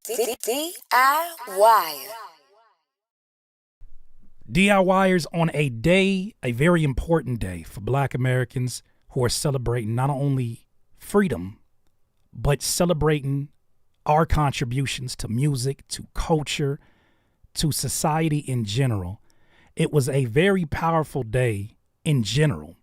DIY. DIYers on a day, a very important day for Black Americans who are celebrating not only freedom, but celebrating our contributions to music, to culture, to society in general. It was a very powerful day in general.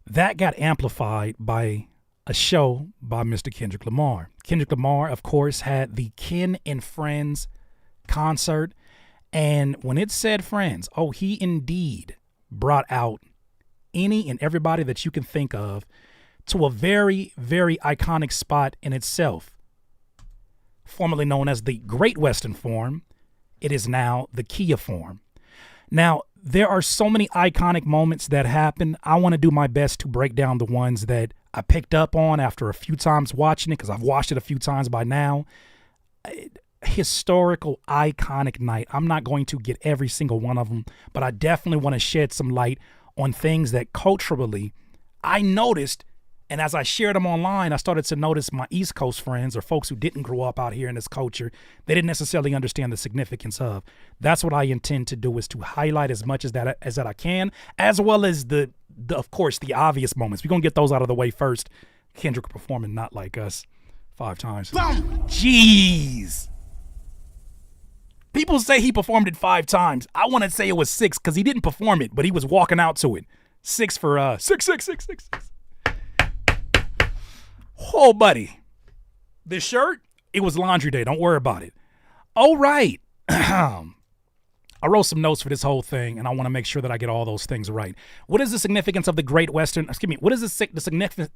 That got amplified by a show by Mr. Kendrick Lamar. Kendrick Lamar, of course, had the Kin and Friends concert. And when it said friends, oh, he indeed brought out any and everybody that you can think of to a very, very iconic spot in itself. Formerly known as the Great Western Forum, it is now the Kia Forum. Now, there are so many iconic moments that happen. I want to do my best to break down the ones that I picked up on after a few times watching it, because I've watched it a few times by now. Historical, iconic night. I'm not going to get every single one of them, but I definitely want to shed some light on things that culturally I noticed. And as I shared them online, I started to notice my East Coast friends or folks who didn't grow up out here in this culture, they didn't necessarily understand the significance of. That's what I intend to do, is to highlight as much as that I can, as well as the of course, the obvious moments. We're going to get those out of the way first. Kendrick performing Not Like Us 5 times. Jeez. People say he performed it 5 times. I want to say it was 6 because he didn't perform it, but he was walking out to it. 6 for 6. Oh, buddy. This shirt, it was laundry day. Don't worry about it. All right. I wrote some notes for this whole thing, and I want to make sure that I get all those things right. What is the significance of the Great Western? What is the significance?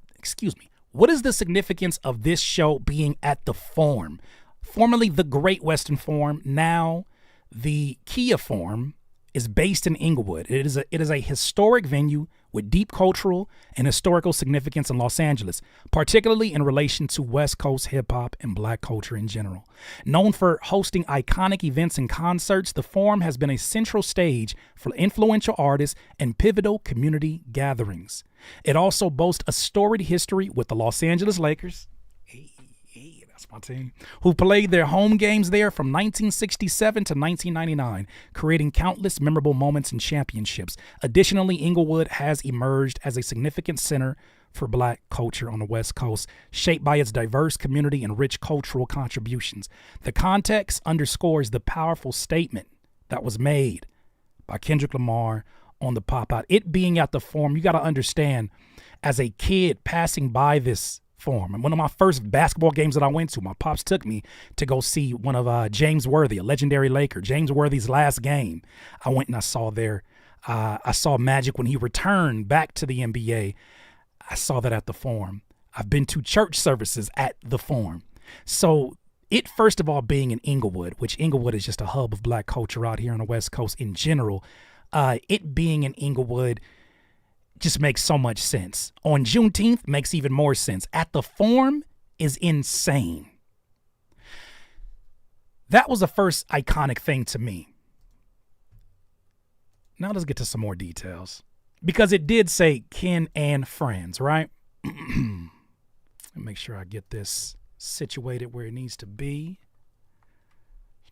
What is the significance of this show being at the Forum? Formerly the Great Western Forum, now the Kia Forum, is based in Inglewood. It is a historic venue with deep cultural and historical significance in Los Angeles, particularly in relation to West Coast hip-hop and Black culture in general. Known for hosting iconic events and concerts, the Forum has been a central stage for influential artists and pivotal community gatherings. It also boasts a storied history with the Los Angeles Lakers, my team, who played their home games there from 1967 to 1999, creating countless memorable moments and championships. Additionally, Inglewood has emerged as a significant center for Black culture on the West Coast, shaped by its diverse community and rich cultural contributions. The context underscores the powerful statement that was made by Kendrick Lamar on the pop out. It being at the Forum, you got to understand, as a kid passing by this Forum, and one of my first basketball games that I went to, my pops took me to go see one of James Worthy, a legendary Laker, James Worthy's last game. I went and I saw I saw Magic when he returned back to the NBA. I saw that at the Forum. I've been to church services at the Forum. So it, first of all, being in Inglewood, which Inglewood is just a hub of Black culture out here on the West Coast in general, it being in Inglewood just makes so much sense. On Juneteenth makes even more sense. At the Forum is insane. That was the first iconic thing to me. Now let's get to some more details, because it did say Kin and Friends, right? Make sure I get this situated where it needs to be.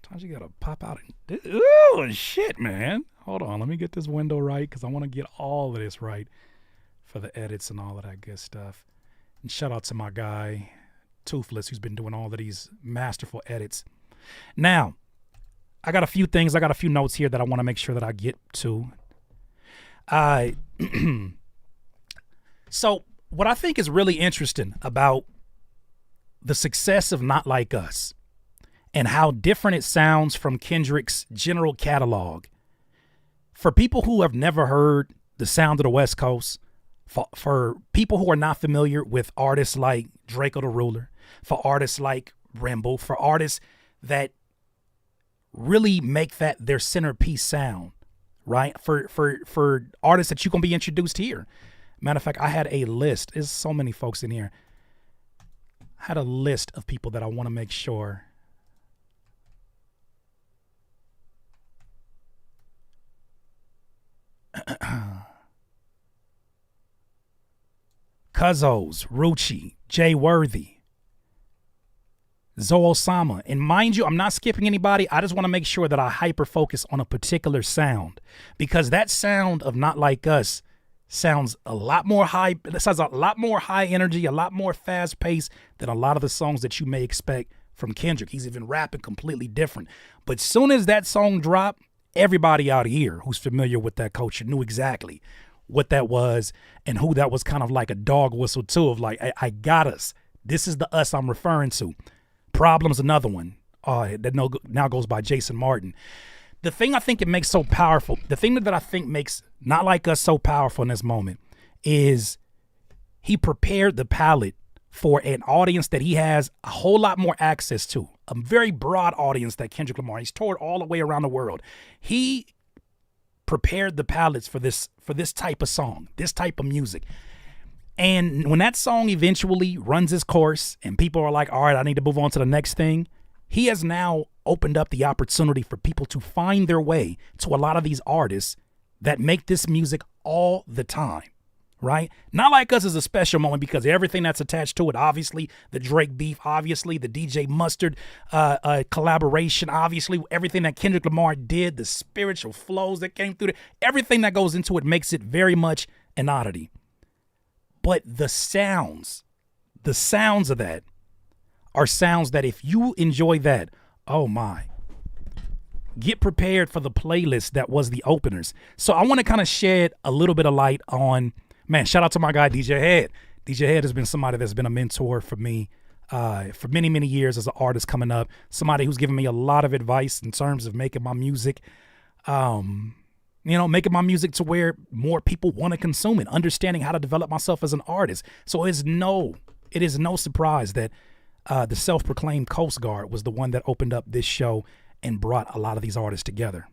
Sometimes you gotta pop out and, oh shit, man. Hold on, let me get this window right, because I want to get all of this right for the edits and all of that good stuff. And shout out to my guy, Toothless, who's been doing all of these masterful edits. Now, I got a few notes here that I want to make sure that I get to. So what I think is really interesting about the success of Not Like Us and how different it sounds from Kendrick's general catalog. For people who have never heard the sound of the West Coast, for people who are not familiar with artists like Draco the Ruler, for artists like Rimble, for artists that really make that their centerpiece sound, right? For artists that you're going to be introduced here. Matter of fact, I had a list. There's so many folks in here. I had a list of people that I want to make sure Cuzzos, Rucci, Jay Worthy, Zoe Osama. And mind you, I'm not skipping anybody. I just want to make sure that I hyper focus on a particular sound, because that sound of Not Like Us sounds a lot more high. It sounds a lot more high energy, a lot more fast paced than a lot of the songs that you may expect from Kendrick. He's even rapping completely different. But soon as that song dropped, everybody out here who's familiar with that culture knew exactly what that was and who that was, kind of like a dog whistle too, of like, I got us. This is the us I'm referring to. Problem's another one that now goes by Jason Martin. The thing I think it makes so powerful, the thing that I think makes Not Like Us so powerful in this moment is he prepared the palette for an audience that he has a whole lot more access to, a very broad audience that Kendrick Lamar. He's toured all the way around the world. He prepared the palettes for this type of song, this type of music. And when that song eventually runs its course and people are like, all right, I need to move on to the next thing, he has now opened up the opportunity for people to find their way to a lot of these artists that make this music all the time, right? Not Like Us is a special moment because everything that's attached to it, obviously the Drake beef, obviously the DJ Mustard collaboration, obviously everything that Kendrick Lamar did, the spiritual flows that came through it, everything that goes into it makes it very much an oddity. But the sounds of that are sounds that if you enjoy that, oh my, get prepared for the playlist that was the openers. So I want to kind of shed a little bit of light on, man, shout out to my guy, DJ Head. DJ Head has been somebody that's been a mentor for me for many, many years as an artist coming up, somebody who's given me a lot of advice in terms of making my music, making my music to where more people want to consume it, understanding how to develop myself as an artist. So it is no surprise that the self-proclaimed Coast Guard was the one that opened up this show and brought a lot of these artists together.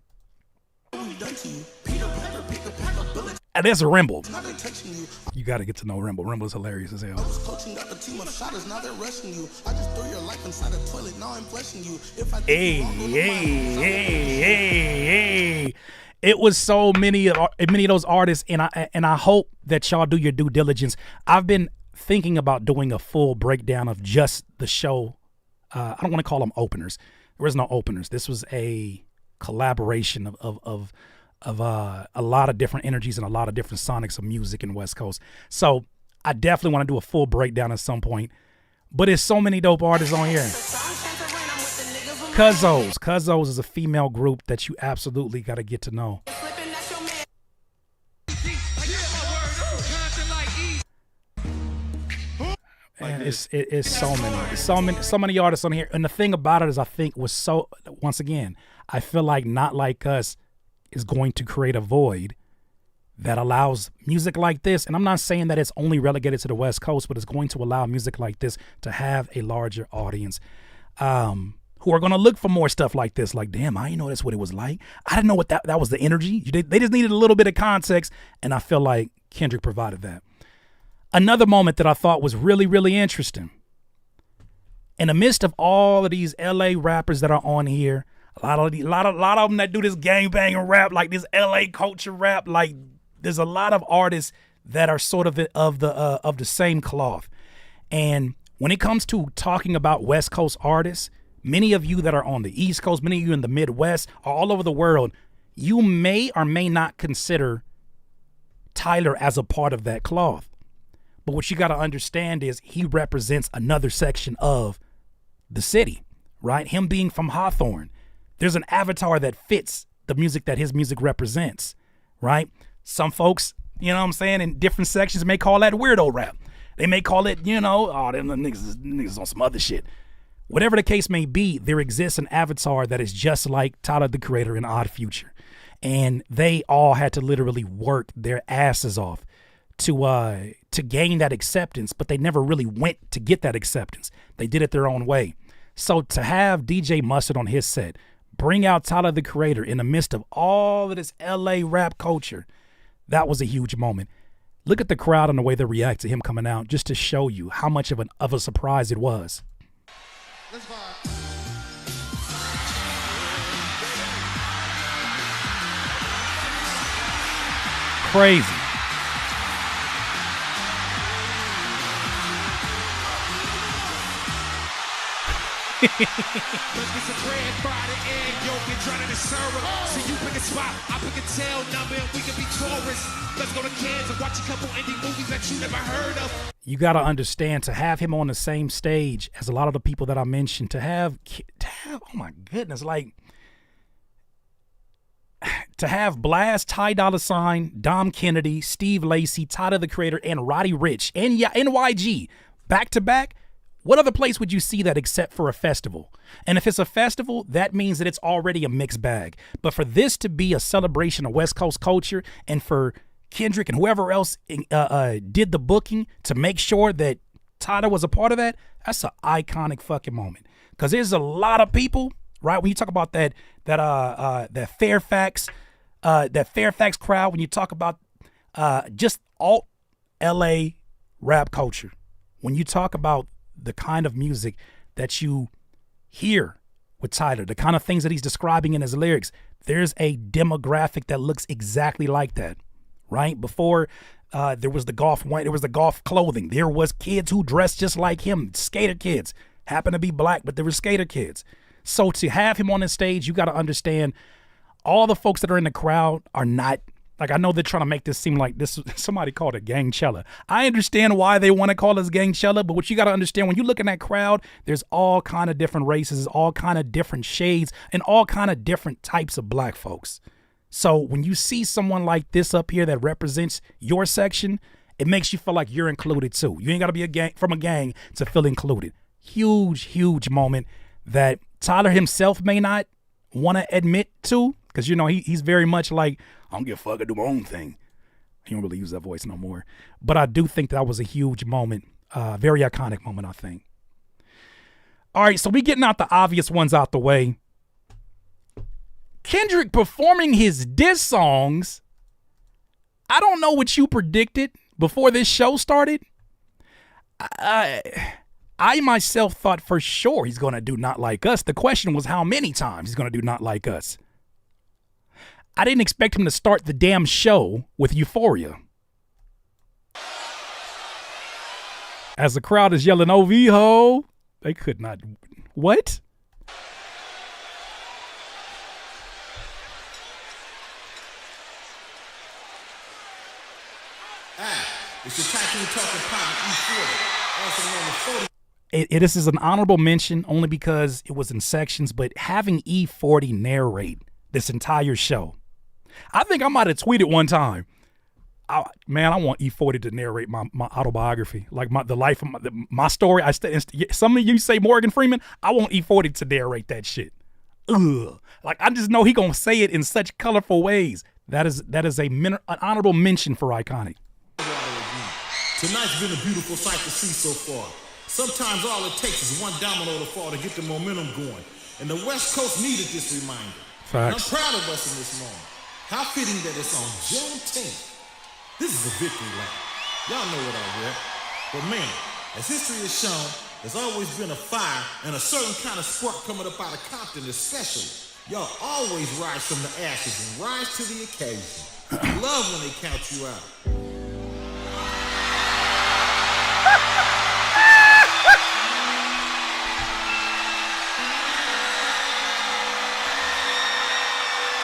And there's a Rimble. You got to get to know Rimble. Rimble's hilarious as hell. Hey. It was so many of those artists, and I hope that y'all do your due diligence. I've been thinking about doing a full breakdown of just the show. I don't want to call them openers. There was no openers. This was a collaboration of a lot of different energies and a lot of different sonics of music in West Coast. So I definitely want to do a full breakdown at some point. But there's so many dope artists on here. Cuzzos is a female group that you absolutely got to get to know. And it's so many artists on here. And the thing about it is, I think once again, I feel like Not Like Us is going to create a void that allows music like this. And I'm not saying that it's only relegated to the West Coast, but it's going to allow music like this to have a larger audience. Who are going to look for more stuff like this. Like, damn, I didn't know that's what it was like. I didn't know what that was the energy. They just needed a little bit of context, and I feel like Kendrick provided that. Another moment that I thought was really, really interesting. In the midst of all of these LA rappers that are on here, a lot of them that do this gangbanging rap, like this LA culture rap, like there's a lot of artists that are sort of the same cloth. And when it comes to talking about West Coast artists, many of you that are on the East Coast, many of you in the Midwest, or all over the world, you may or may not consider Tyler as a part of that cloth. But what you got to understand is he represents another section of the city, right? Him being from Hawthorne, there's an avatar that fits the music that his music represents, right? Some folks, you know what I'm saying, in different sections may call that weirdo rap. They may call it, them niggas on some other shit. Whatever the case may be, there exists an avatar that is just like Tyler, the Creator, and Odd Future. And they all had to literally work their asses off to gain that acceptance, but they never really went to get that acceptance. They did it their own way. So to have DJ Mustard on his set, bring out Tyler, the Creator in the midst of all of this LA rap culture, that was a huge moment. Look at the crowd and the way they react to him coming out, just to show you how much of a surprise it was. Let's vibe. Crazy. Let's get some bread, fried and egg, yolk and drown in the syrup. So you pick a spot, I pick a tail number, and we can be tourists. Let's go to Kansas and watch a couple indie movies that you never heard of. You got to understand, to have him on the same stage as a lot of the people that I mentioned, to have oh my goodness, like, to have Blast, Ty Dolla $ign, Dom Kennedy, Steve Lacy, Tyler the Creator, and Roddy Ricch, and NYG back to back. What other place would you see that except for a festival? And if it's a festival, that means that it's already a mixed bag. But for this to be a celebration of West Coast culture, and for Kendrick and whoever else did the booking to make sure that Tyler was a part of that, that's an iconic fucking moment. Because there's a lot of people, right? When you talk about that Fairfax crowd, when you talk about just alt LA rap culture, when you talk about the kind of music that you hear with Tyler, the kind of things that he's describing in his lyrics, there's a demographic that looks exactly like that, right? Before there was the golf clothing. There was kids who dressed just like him, skater kids, happen to be black, but they were skater kids. So to have him on the stage, you got to understand all the folks that are in the crowd are not, like, I know they're trying to make this seem like this, somebody called it Gangchella. I understand why they want to call us Gangchella, but what you got to understand, when you look in that crowd, there's all kind of different races, all kind of different shades, and all kind of different types of black folks. So when you see someone like this up here that represents your section, it makes you feel like you're included too. You ain't got to be from a gang to feel included. Huge, huge moment that Tyler himself may not want to admit to, because, you know, he's very much like, I don't give a fuck, I do my own thing. He don't really use that voice no more. But I do think that was a huge moment, very iconic moment, I think. All right, so we getting out the obvious ones out the way. Kendrick performing his diss songs. I don't know what you predicted before this show started. I myself thought for sure he's going to do Not Like Us. The question was how many times he's going to do Not Like Us. I didn't expect him to start the damn show with Euphoria. As the crowd is yelling, OV ho, they could not. What? It's the Tycoon Talking Pop Euphoria, also known as 40. This is an honorable mention only because it was in sections, but having E40 narrate this entire show, I think I might have tweeted one time, I want E40 to narrate my autobiography, like the life of my story. Some of you say Morgan Freeman, I want E40 to narrate that shit. Ugh. Like, I just know he gonna say it in such colorful ways. That is an honorable mention for iconic. Tonight's been a beautiful sight to see so far. Sometimes all it takes is one domino to fall to get the momentum going. And the West Coast needed this reminder. Facts. I'm proud of us in this moment. How fitting that it's on Juneteenth. This is a victory lap. Y'all know what I rep. But man, as history has shown, there's always been a fire and a certain kind of spark coming up out of Compton especially. Y'all always rise from the ashes and rise to the occasion. I love when they count you out.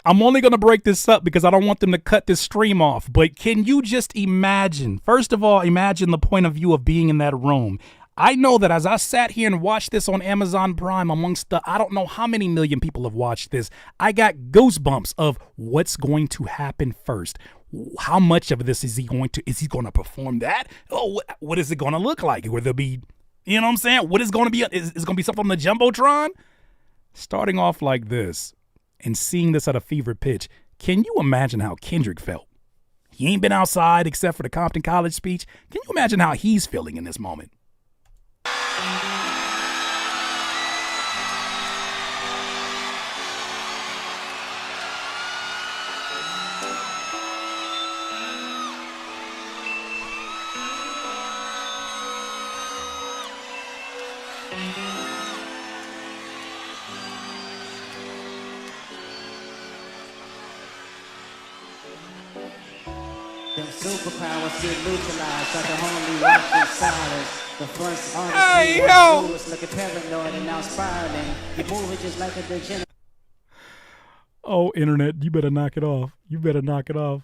I'm only going to break this up because I don't want them to cut this stream off. But can you just imagine, first of all, imagine the point of view of being in that room. I know that as I sat here and watched this on Amazon Prime amongst I don't know how many million people have watched this, I got goosebumps of what's going to happen first. How much of this is he going to perform that? Oh, what is it going to look like? Will there be, you know what I'm saying? What is going to be, is it going to be something on the Jumbotron? Starting off like this and seeing this at a fever pitch, can you imagine how Kendrick felt? He ain't been outside except for the Compton College speech. Can you imagine how he's feeling in this moment? The superpowers get neutralized like the only rock in silence. The first artist Hey, we yo. was looking paranoid and now spiraling. You moving just like a degenerate. Oh, internet, you better knock it off. You better knock it off.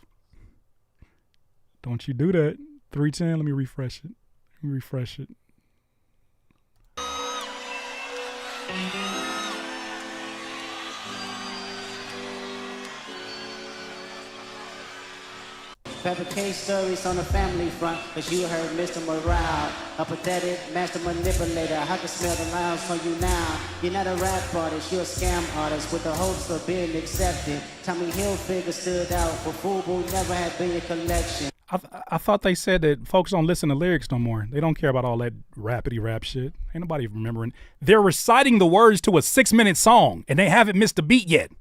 Don't you do that. 310, let me refresh it. Let me refresh it. Fabricate stories on the family front, cause you heard Mr. Morale, a pathetic master manipulator. I can smell the lines from you now. You're not a rap artist, you're a scam artist with the hopes of being accepted. Tommy Hilfiger stood out, but FUBU never had been your collection. I thought they said that folks don't listen to lyrics no more. They don't care about all that rapidy rap shit. Ain't nobody remembering. They're reciting the words to a 6-minute song, and they haven't missed a beat yet.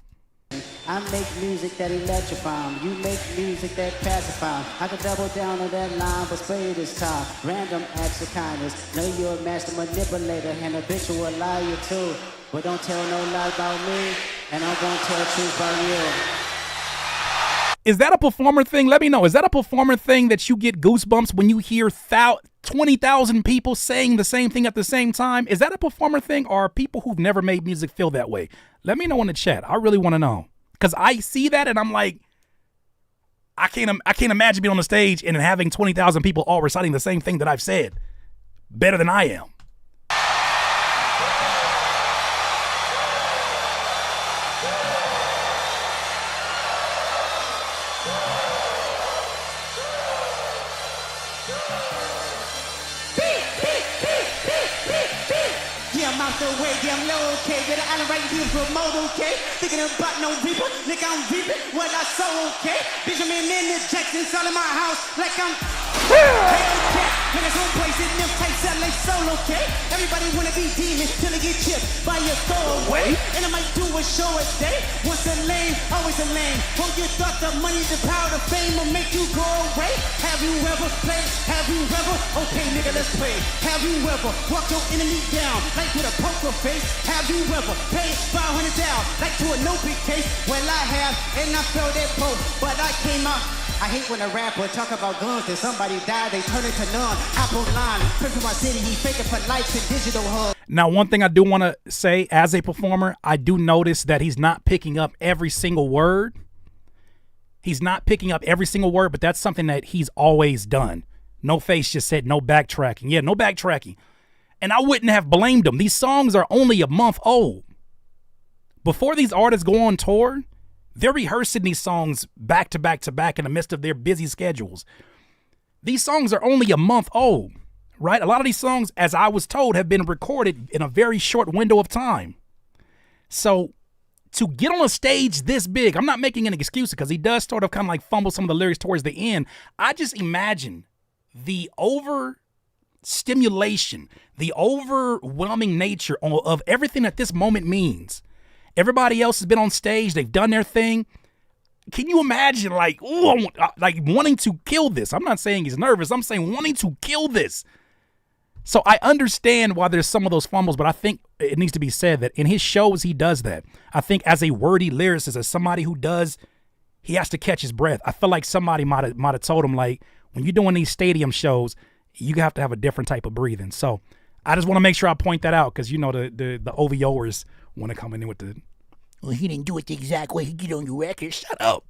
I make music that electrify 'em. You make music that pacify 'em. I can double down on that line, but spray this time. Random acts of kindness. Know you're a master manipulator and a habitual liar too. But don't tell no lie about me, and I'm gonna tell the truth about you. Is that a performer thing? Let me know. Is that a performer thing that you get goosebumps when you hear 20,000 people saying the same thing at the same time? Is that a performer thing, or are people who've never made music feel that way? Let me know in the chat. I really want to know. Because I see that and I'm like, I can't imagine being on the stage and having 20,000 people all reciting the same thing that I've said better than I am. Yeah, I'm out the way, yeah, I'm low, okay. With an island right here for a motor, okay. Thinking about no reaper, nigga, I'm reaping what I sow, okay. Benjamin in the Jackson's all in my house, like I'm okay. Niggas home place in them types that like solo, okay. Everybody wanna be demons till they get chipped by your throwaway. And I might do a show a day. Once a lame, always a lame. Oh, you thought the money, the power, the fame will make you go away? Have you ever played? Have you ever? Okay, nigga, let's play. Have you ever walked your enemy down like with a poker face? Have you ever paid 500 down like to a no big case? Well, I have, and I felt that poke, but I came out. I hate when a rapper talk about guns and somebody died, they turn into none. Hop online, pray for my city, he faking for likes and digital hugs. Now, one thing I do want to say as a performer, I do notice that he's not picking up every single word. He's not picking up every single word, but that's something that he's always done. No Face just said no backtracking. Yeah, no backtracking. And I wouldn't have blamed him. These songs are only a month old. Before these artists go on tour, they're rehearsing these songs back to back to back in the midst of their busy schedules. These songs are only a month old, right? A lot of these songs, as I was told, have been recorded in a very short window of time. So to get on a stage this big, I'm not making an excuse because he does sort of kind of like fumble some of the lyrics towards the end. I just imagine the overstimulation, the overwhelming nature of everything that this moment means. Everybody else has been on stage. They've done their thing. Can you imagine like wanting to kill this? I'm not saying he's nervous. I'm saying wanting to kill this. So I understand why there's some of those fumbles, but I think it needs to be said that in his shows, he does that. I think as a wordy lyricist, as somebody who does, he has to catch his breath. I feel like somebody might have told him, like, when you're doing these stadium shows, you have to have a different type of breathing. So I just want to make sure I point that out because, you know, the OVOers want to come in with the, well, he didn't do it the exact way he did on your record. Shut up.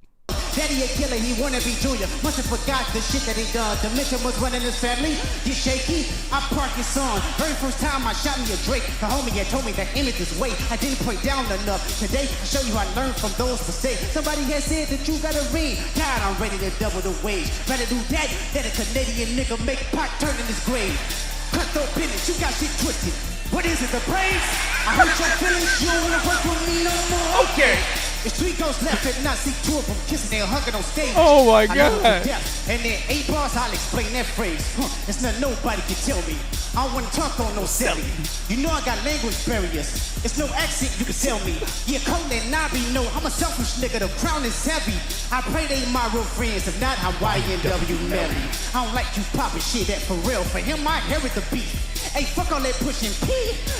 Daddy a killer, he wanna be Junior. Must have forgot the shit that he done. The mention was running his family. Get shaky, I park his son. Very first time I shot me a Drake. The homie had told me that image is weight. I didn't put down enough. Today, I show you I learned from those mistakes. Somebody has said that you gotta read. God, I'm ready to double the wage. Rather do that than a Canadian nigga make pot turn in his grave. Cut the business, you got shit twisted. What is it, the praise? I hurt your feelings, you don't wanna work with me no more. Okay. If three girls left and not see two of them kissing and hugging on stage. Oh my I know God. to death. And then 8 bars, I'll explain that phrase. It's nothing nobody can tell me. I don't wanna talk on no silly. You know I got language barriers. It's no accent you can tell me. Yeah, Cole and Nobby know I'm a selfish nigga. The crown is heavy. I pray they my real friends. If not, I'm YNW Melly. I don't like you popping shit that for real. For him, I inherit the beef. Hey, fuck all that pushing P.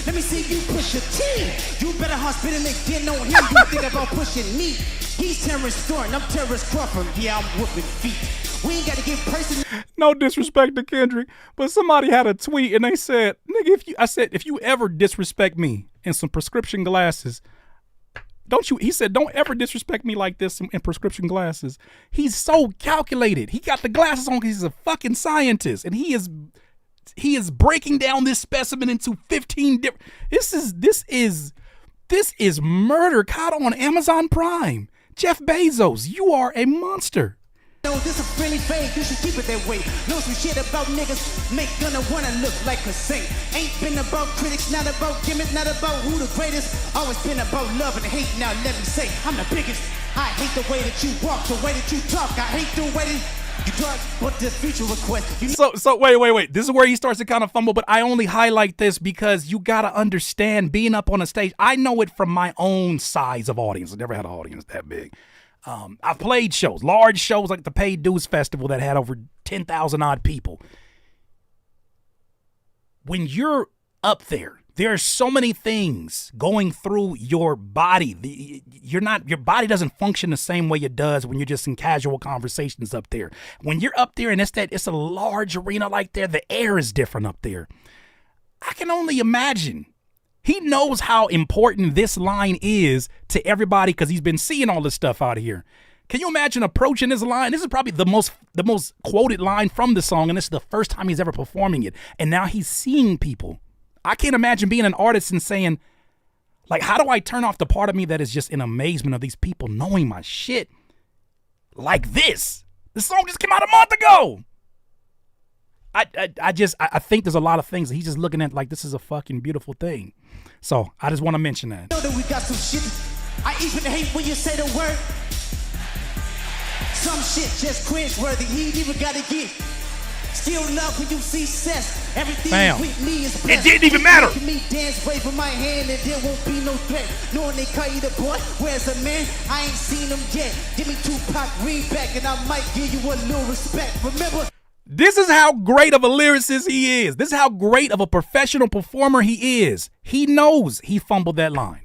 Let me see you push your T. You better hospital again on him. You think about pushing me. He's Terrence Thornton, I'm Terrence Crawford. Yeah, I'm whooping feet. We ain't gotta get personal. No disrespect to Kendrick, but somebody had a tweet and they said, nigga, if you ever disrespect me in some prescription glasses, he said, don't ever disrespect me like this in prescription glasses. He's so calculated. He got the glasses on because he's a fucking scientist, and he is breaking down this specimen into 15 different. This is murder caught on Amazon Prime. Jeff Bezos, you are a monster. No, this is really fake, you should keep it that way. Know some shit about niggas, make gonna wanna look like a saint. Ain't been about critics, not about gimmicks, not about who the greatest. Always been about love and hate, now let me say, I'm the biggest. I hate the way that you walk, the way that you talk. I hate the way that you talk, but this future request. So wait. This is where he starts to kind of fumble, but I only highlight this because you gotta understand being up on a stage. I know it from my own size of audience. I never had an audience that big. I've played shows, large shows like the Paid Dues Festival that had over 10,000 odd people. When you're up there, there are so many things going through your body. Your body doesn't function the same way it does when you're just in casual conversations up there. When you're up there and it's a large arena like there, the air is different up there. I can only imagine. He knows how important this line is to everybody because he's been seeing all this stuff out here. Can you imagine approaching this line? This is probably the most quoted line from the song, and this is the first time he's ever performing it. And now he's seeing people. I can't imagine being an artist and saying, like, how do I turn off the part of me that is just in amazement of these people knowing my shit like this? The song just came out a month ago. I think there's a lot of things that he's just looking at like this is a fucking beautiful thing. So I just want to mention that. Know that we got some shit. I even hate when you say the word. Some shit just cringe-worthy. He ain't even gotta get. Still love when you see cess. Everything with me is blessed. It didn't even matter. Me dance, wave from my hand, and there won't be no threat. Knowing they call you the boy, where's a man? I ain't seen him yet. Give me Tupac, read back, and I might give you a little respect. Remember. This is how great of a lyricist he is. This is how great of a professional performer he is. He knows he fumbled that line.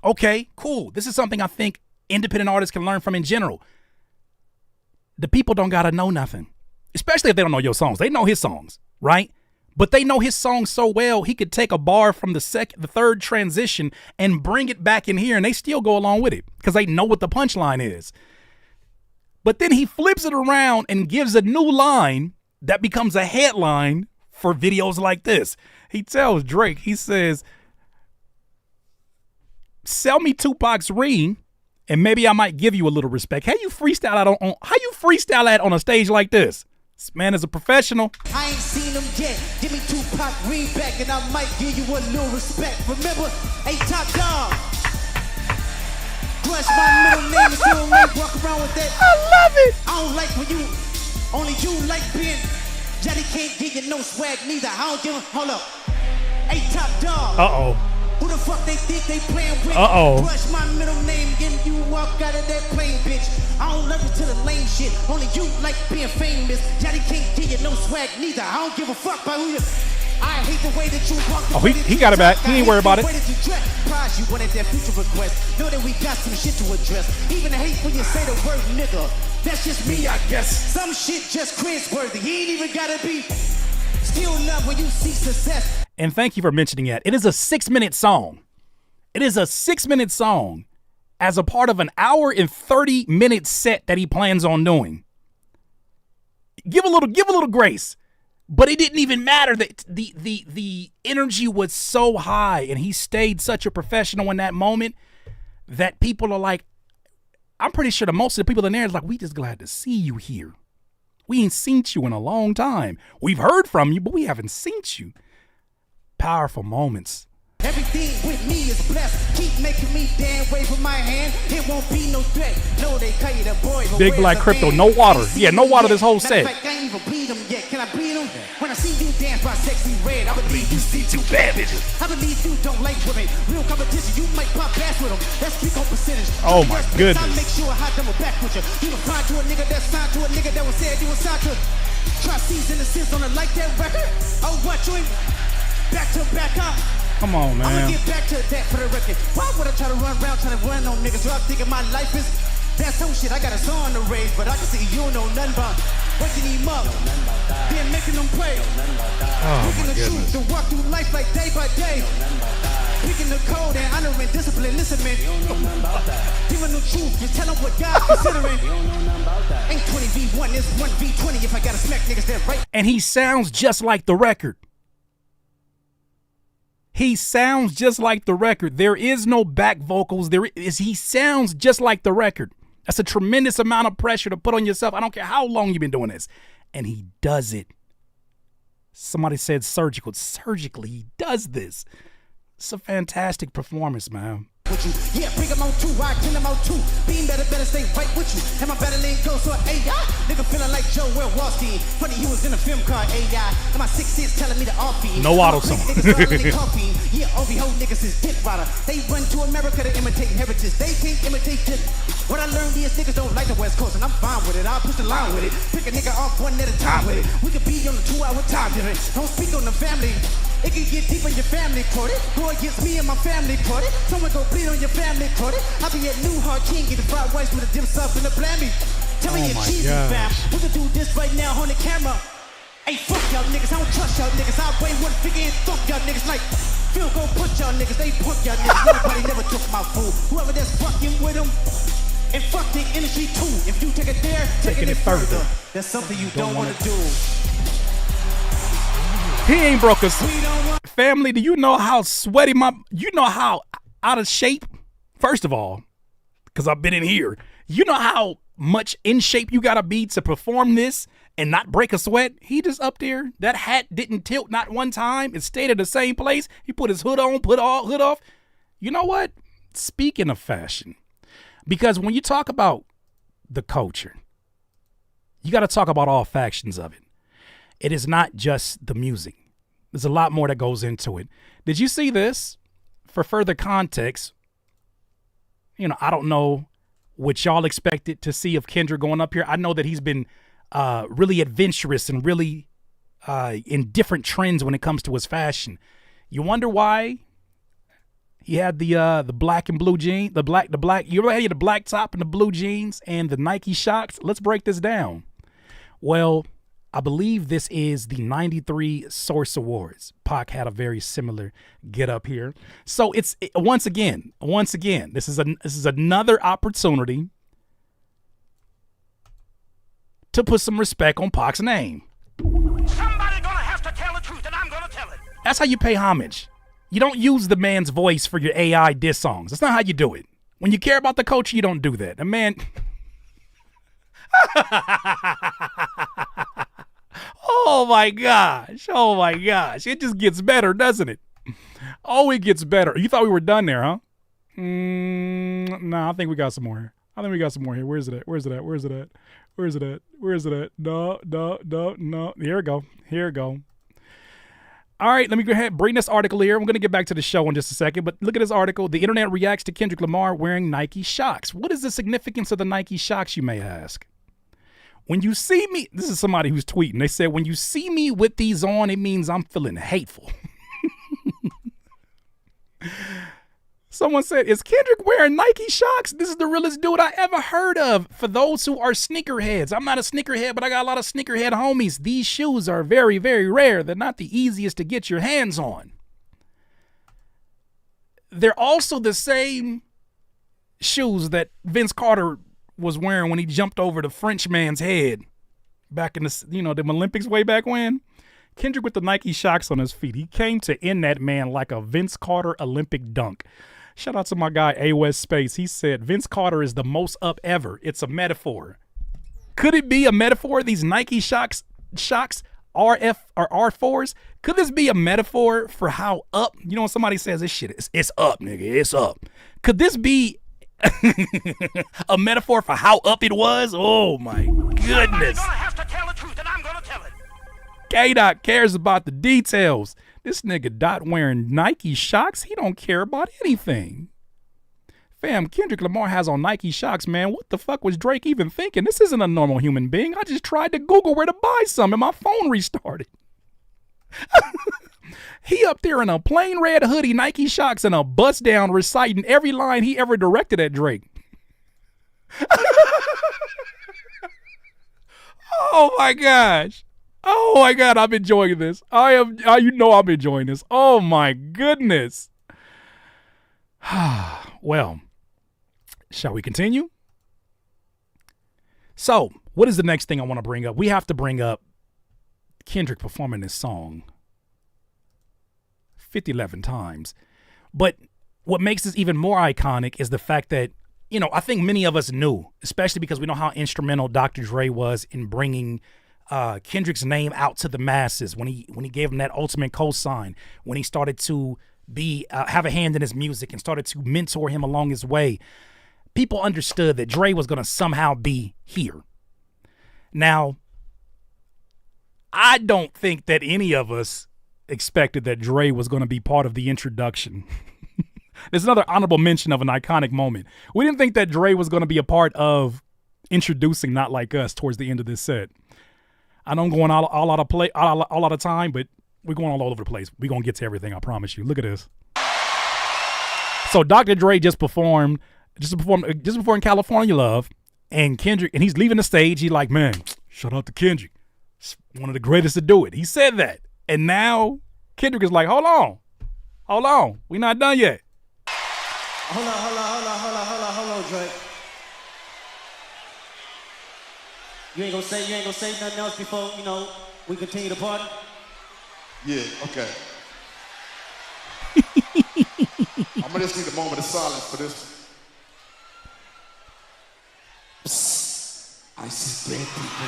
Okay, cool. This is something I think independent artists can learn from in general. The people don't gotta know nothing, especially if they don't know your songs. They know his songs, right? But they know his songs so well, he could take a bar from the third transition and bring it back in here, and they still go along with it because they know what the punchline is. But then he flips it around and gives a new line that becomes a headline for videos like this. He tells Drake, he says, sell me Tupac's ring and maybe I might give you a little respect. How you freestyle that on a stage like this? This man is a professional. I ain't seen him yet. Give me Tupac, read back, and I might give you a little respect. Remember, hey, top dog. Crush my middle name and still walk around with that. I love it. I don't like when you, only you like being. Johnny can't give you no swag neither. I don't give a, hold up. Hey, top dog. Uh-oh. Who the fuck they think they playing with? Uh-oh. Crush my middle name, then you walk out of that plane, bitch. I don't love you to the lame shit. Only you like being famous. Johnny can't give you no swag neither. I don't give a fuck about who you. I hate the way that you walk. Oh, he got it back. He ain't worried about it. Prize you wanted that future request. Know that we got some shit to address. Even hate when you say the word nigga. That's just me, I guess. Some shit just cringe-worthy. He ain't even gotta be. Still love when you see success. And thank you for mentioning that. It is a 6-minute song. It is a 6-minute song as a part of an hour and 30-minute set that he plans on doing. Give a little grace. But it didn't even matter that the energy was so high and he stayed such a professional in that moment that people are like, I'm pretty sure that most of the people in there is like, we just glad to see you here. We ain't seen you in a long time. We've heard from you, but we haven't seen you. Powerful moments. Everything with me is blessed. Keep making me damn wave from my hand. It won't be no threat. No, they call you the boy. Big Black Crypto, no water. Yeah, no water this whole set. I ain't even bleed them yet. Can I bleed them? When I see you dance by sexy red, I believe you see two bad bitches. I believe you don't like women. Real competition, you might pop ass with them. Let's speak on percentage. Oh my goodness. I make sure I hide them back with you. You was signed to a nigga that signed to a nigga that was said you was signed to. Try season the sins on it like that record. Oh, what you ain't? Back to back up. Come on, man. I'ma get back to that for the record. Why would I try to run around trying to run on niggas? Y'all thinking my life is That's some shit, I got a song on the race, but I can see you don't know nothing about waking him up, then making them pray. Speaking the truth, to walk through life like day by day. Speaking the code and honoring discipline, listen, man. Giving the truth, just tell them what God's considering. Ain't 20v1, it's 1v20 if I gotta smack niggas that right. And he sounds just like the record. He sounds just like the record. There is no back vocals. He sounds just like the record. That's a tremendous amount of pressure to put on yourself. I don't care how long you've been doing this. And he does it. Somebody said surgical. Surgically, he does this. It's a fantastic performance, man. With you. Yeah, bring them on two, I kill them on two. Being better stay right with you. And my battling goes so AI. Nigga feeling like Joe Will Wallstein. Funny, he was in a film called AI. And my 6'6" telling me to off feed. No auto song. Yeah, OV ho niggas is dick rider. They run to America to imitate heritage. They can't imitate this. What I learned is niggas don't like the West Coast, and I'm fine with it. I'll push the line with it. Pick a nigga off one at a time with it. We could be on a 2-hour time limit. Don't speak on the family. It can get deep in your family court. Go against me and my family court. Someone go bleed on your family court. I'll be at New Hard King, get the fried rice with a dim sub and a blammy. Tell me your cheesy fam. We can do this right now on the camera. Hey, fuck y'all niggas, I don't trust y'all niggas. I'll weigh one figure and fuck y'all niggas like Phil go put y'all niggas, they put y'all niggas. Nobody never took my food. Whoever that's fucking with them, and fuck the industry too. If you take it there, taking it further. That's something you don't want to do. He ain't broke us. Family, do you know how sweaty you know how out of shape? First of all, because I've been in here. You know how much in shape you gotta be to perform this and not break a sweat? He just up there. That hat didn't tilt not one time. It stayed at the same place. He put his hood on, hood off. You know what? Speaking of fashion, because when you talk about the culture, you got to talk about all factions of it. It is not just the music. There's a lot more that goes into it. Did you see this? For further context, I don't know what y'all expected to see of Kendrick going up here. I know that he's been really adventurous and really in different trends when it comes to his fashion. You wonder why he had the black and blue jeans, the black. You ever had the black top and the blue jeans and the Nike Shox? Let's break this down. Well, I believe this is the 93 Source Awards. Pac had a very similar get up here. So it's once again, this is another opportunity to put some respect on Pac's name. Somebody gonna have to tell the truth, and I'm gonna tell it. That's how you pay homage. You don't use the man's voice for your AI diss songs. That's not how you do it. When you care about the culture, you don't do that. A man. Oh my gosh. It just gets better, doesn't it? Oh, it gets better. You thought we were done there, huh? No, I think we got some more here. Where is it at? No. Here we go. All right, let me go ahead and bring this article here. I'm going to get back to the show in just a second, but look at this article. The internet reacts to Kendrick Lamar wearing Nike Shox. What is the significance of the Nike Shox, you may ask? When you see me, this is somebody who's tweeting. They said, when you see me with these on, it means I'm feeling hateful. Someone said, is Kendrick wearing Nike Shox? This is the realest dude I ever heard of. For those who are sneakerheads, I'm not a sneakerhead, but I got a lot of sneakerhead homies. These shoes are very, very rare. They're not the easiest to get your hands on. They're also the same shoes that Vince Carter was wearing when he jumped over the French man's head back in the Olympics way back when. Kendrick with the Nike Shox on his feet. He came to end that man like a Vince Carter Olympic dunk. Shout out to my guy, A West Space. He said, Vince Carter is the most up ever. It's a metaphor. Could it be a metaphor? These Nike Shox RF or R4s? Could this be a metaphor for how up? When somebody says this shit, it's up, nigga. It's up. Could this be a metaphor for how up it was? Oh my goodness. Somebody's gonna have to tell the truth, and I'm gonna tell it. K-Dot cares about the details. This nigga Dot wearing Nike Shox, he don't care about anything. Fam, Kendrick Lamar has on Nike Shox, man. What the fuck was Drake even thinking? This isn't a normal human being. I just tried to Google where to buy some and my phone restarted. He up there in a plain red hoodie, Nike Shox, and a bust down reciting every line he ever directed at Drake. Oh my gosh. Oh my God, I'm enjoying this. I'm enjoying this. Oh my goodness. Well, shall we continue? So, what is the next thing I want to bring up? We have to bring up Kendrick performing this song 11 times. But what makes this even more iconic is the fact that, I think many of us knew, especially because we know how instrumental Dr. Dre was in bringing Kendrick's name out to the masses when he gave him that ultimate cosign, when he started to have a hand in his music and started to mentor him along his way. People understood that Dre was going to somehow be here. Now, I don't think that any of us expected that Dre was going to be part of the introduction. There's another honorable mention of an iconic moment. We didn't think that Dre was going to be a part of introducing Not Like Us towards the end of this set. I know I'm going all out of time, but we're going all over the place. We're going to get to everything, I promise you. Look at this. So Dr. Dre just performed in California Love, and Kendrick, and he's leaving the stage. He's like, man, shout out to Kendrick. It's one of the greatest to do it. He said that. And now Kendrick is like, hold on. We're not done yet. Hold on, Dre. You ain't gonna say nothing else before, we continue the party? Yeah, okay. I'm gonna just need a moment of silence for this. I see dead people.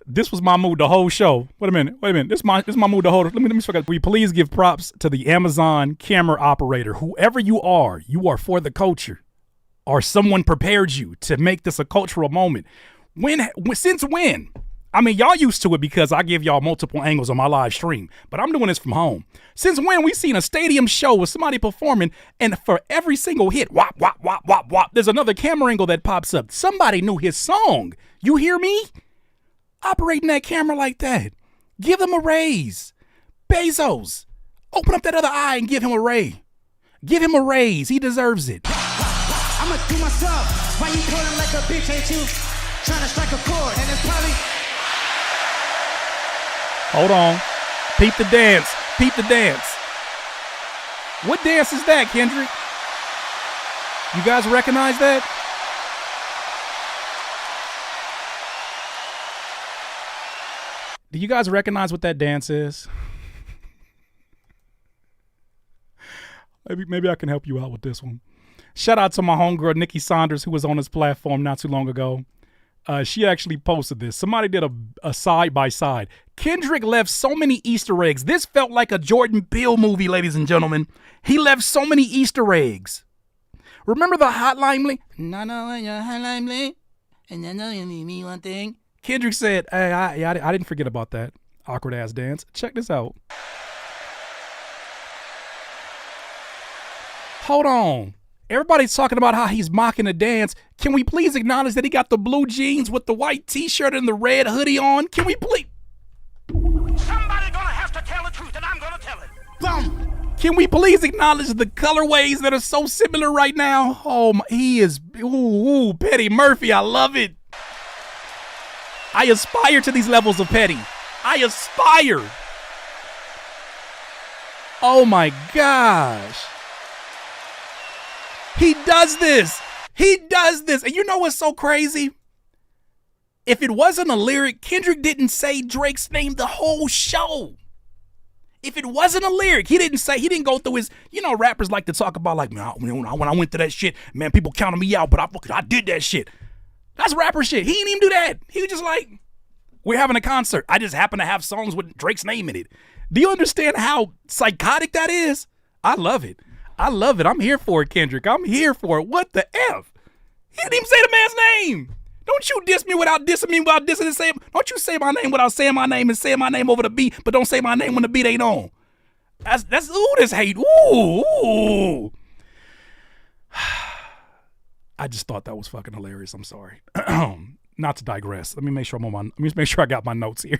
This was my mood the whole show. Wait a minute. This is my mood the whole. Let me forget. Will you please give props to the Amazon camera operator? Whoever you are for the culture, or someone prepared you to make this a cultural moment. Since when? I mean, y'all used to it because I give y'all multiple angles on my live stream, but I'm doing this from home. Since when we seen a stadium show with somebody performing, and for every single hit, wop, wop, wop, wop, wop, there's another camera angle that pops up. Somebody knew his song. You hear me? Operating that camera like that. Give them a raise. Bezos, open up that other eye and give him a raise. Give him a raise. He deserves it. I'ma do myself. Why you pulling like a bitch, ain't you? Trying to strike a chord, and it's probably... Hold on. Peep the dance. What dance is that, Kendrick? You guys recognize that? Do you guys recognize what that dance is? Maybe I can help you out with this one. Shout out to my homegirl, Nikki Saunders, who was on this platform not too long ago. She actually posted this. Somebody did a side-by-side. Kendrick left so many Easter eggs. This felt like a Jordan Peele movie, ladies and gentlemen. He left so many Easter eggs. Remember the Hotline Bling? No, your Hotline Bling. And I know you need me one thing. Kendrick said, hey, I didn't forget about that awkward-ass dance. Check this out. Hold on. Everybody's talking about how he's mocking the dance. Can we please acknowledge that he got the blue jeans with the white t-shirt and the red hoodie on? Can we please? Somebody's gonna have to tell the truth, and I'm gonna tell it. Boom. Can we please acknowledge the colorways that are so similar right now? Oh, he is, ooh, Petty Murphy. I love it. I aspire to these levels of petty. I aspire. Oh my gosh. He does this. And you know what's so crazy? If it wasn't a lyric, Kendrick didn't say Drake's name the whole show. If it wasn't a lyric, he didn't go through his, rappers like to talk about like, man, when I went to that shit, man, people counted me out, but I did that shit. That's rapper shit. He didn't even do that. He was just like, we're having a concert. I just happen to have songs with Drake's name in it. Do you understand how psychotic that is? I love it. I'm here for it, Kendrick. I'm here for it. What the F? He didn't even say the man's name. Don't you diss me without dissing me without dissing and saying, don't you say my name without saying my name and saying my name over the beat, but don't say my name when the beat ain't on. That's this hate. Ooh. I just thought that was fucking hilarious. I'm sorry. Not to digress. Let me make sure I got my notes here.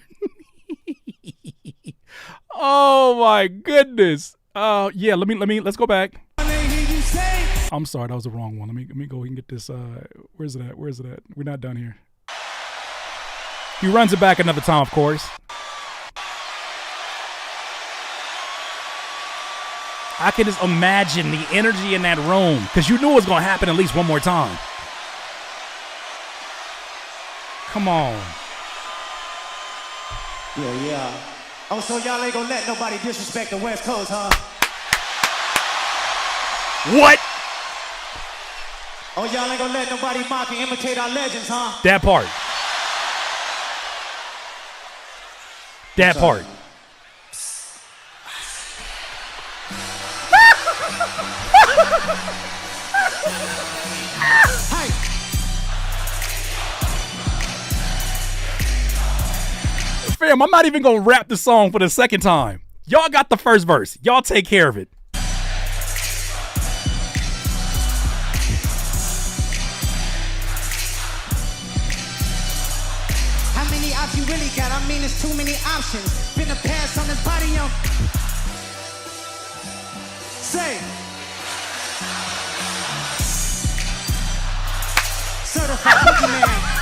Oh my goodness. Yeah, let's go back. I'm sorry, that was the wrong one. Let me go and get this. Where's it at? We're not done here. He runs it back another time, of course. I can just imagine the energy in that room because you knew it was going to happen at least one more time. Come on. Yeah. Oh, so y'all ain't gonna let nobody disrespect the West Coast, huh? What? Oh, y'all ain't gonna let nobody mock and imitate our legends, huh? That part. That part. Fam, I'm not even gonna rap the song for the second time. Y'all got the first verse. Y'all take care of it. How many options you really got? I mean, it's too many options. Been a pass on his body, Say. Certified Pokemon.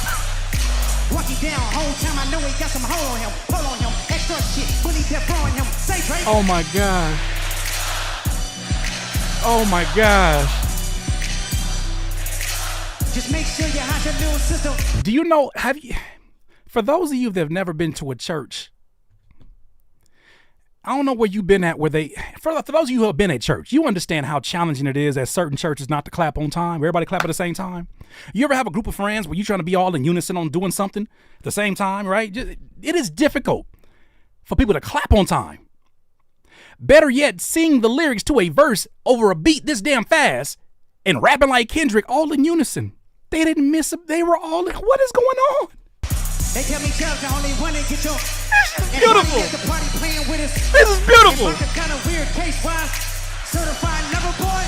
Walk it down, whole time I know he got some hold on him. Pull on him, extra shit, bully death on him. Say Drake. Oh my God. Oh my gosh. Just make sure you hide your little sister. Do you know, for those of you that have never been to a church, I don't know where you've been at for those of you who have been at church, you understand how challenging it is at certain churches not to clap on time. Everybody clap at the same time. You ever have a group of friends where you're trying to be all in unison on doing something at the same time, right? It is difficult for people to clap on time. Better yet, sing the lyrics to a verse over a beat this damn fast and rapping like Kendrick all in unison. They didn't miss it. They were all in. What is going on? They tell me Chubb's the only one that get your. This is beautiful. The party playing with us. This is beautiful. It's like a kind of weird case wise. Certified lover boy.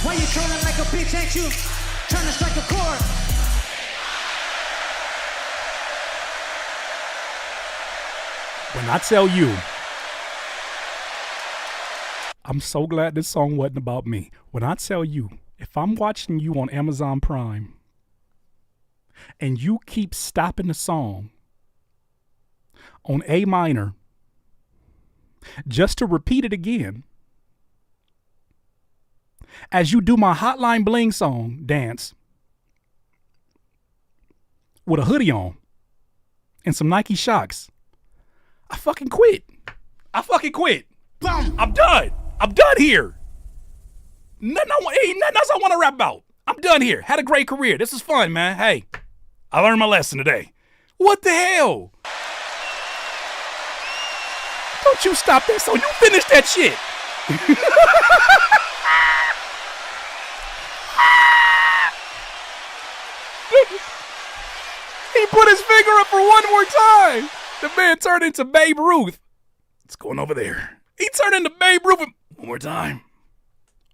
Why you trolling like a bitch? Ain't you trying to strike a chord? When I tell you, I'm so glad this song wasn't about me. When I tell you, if I'm watching you on Amazon Prime and you keep stopping the song on A minor just to repeat it again, as you do my Hotline Bling song dance with a hoodie on and some Nike Shox, I fucking quit. Boom. I'm done. I'm done here. Nothing else I want to rap about. I'm done here. Had a great career. This is fun, man. Hey, I learned my lesson today. What the hell? Don't you stop that song. You finish that shit. He put his finger up for one more time. The man turned into Babe Ruth. It's going over there. He turned into Babe Ruth. One more time.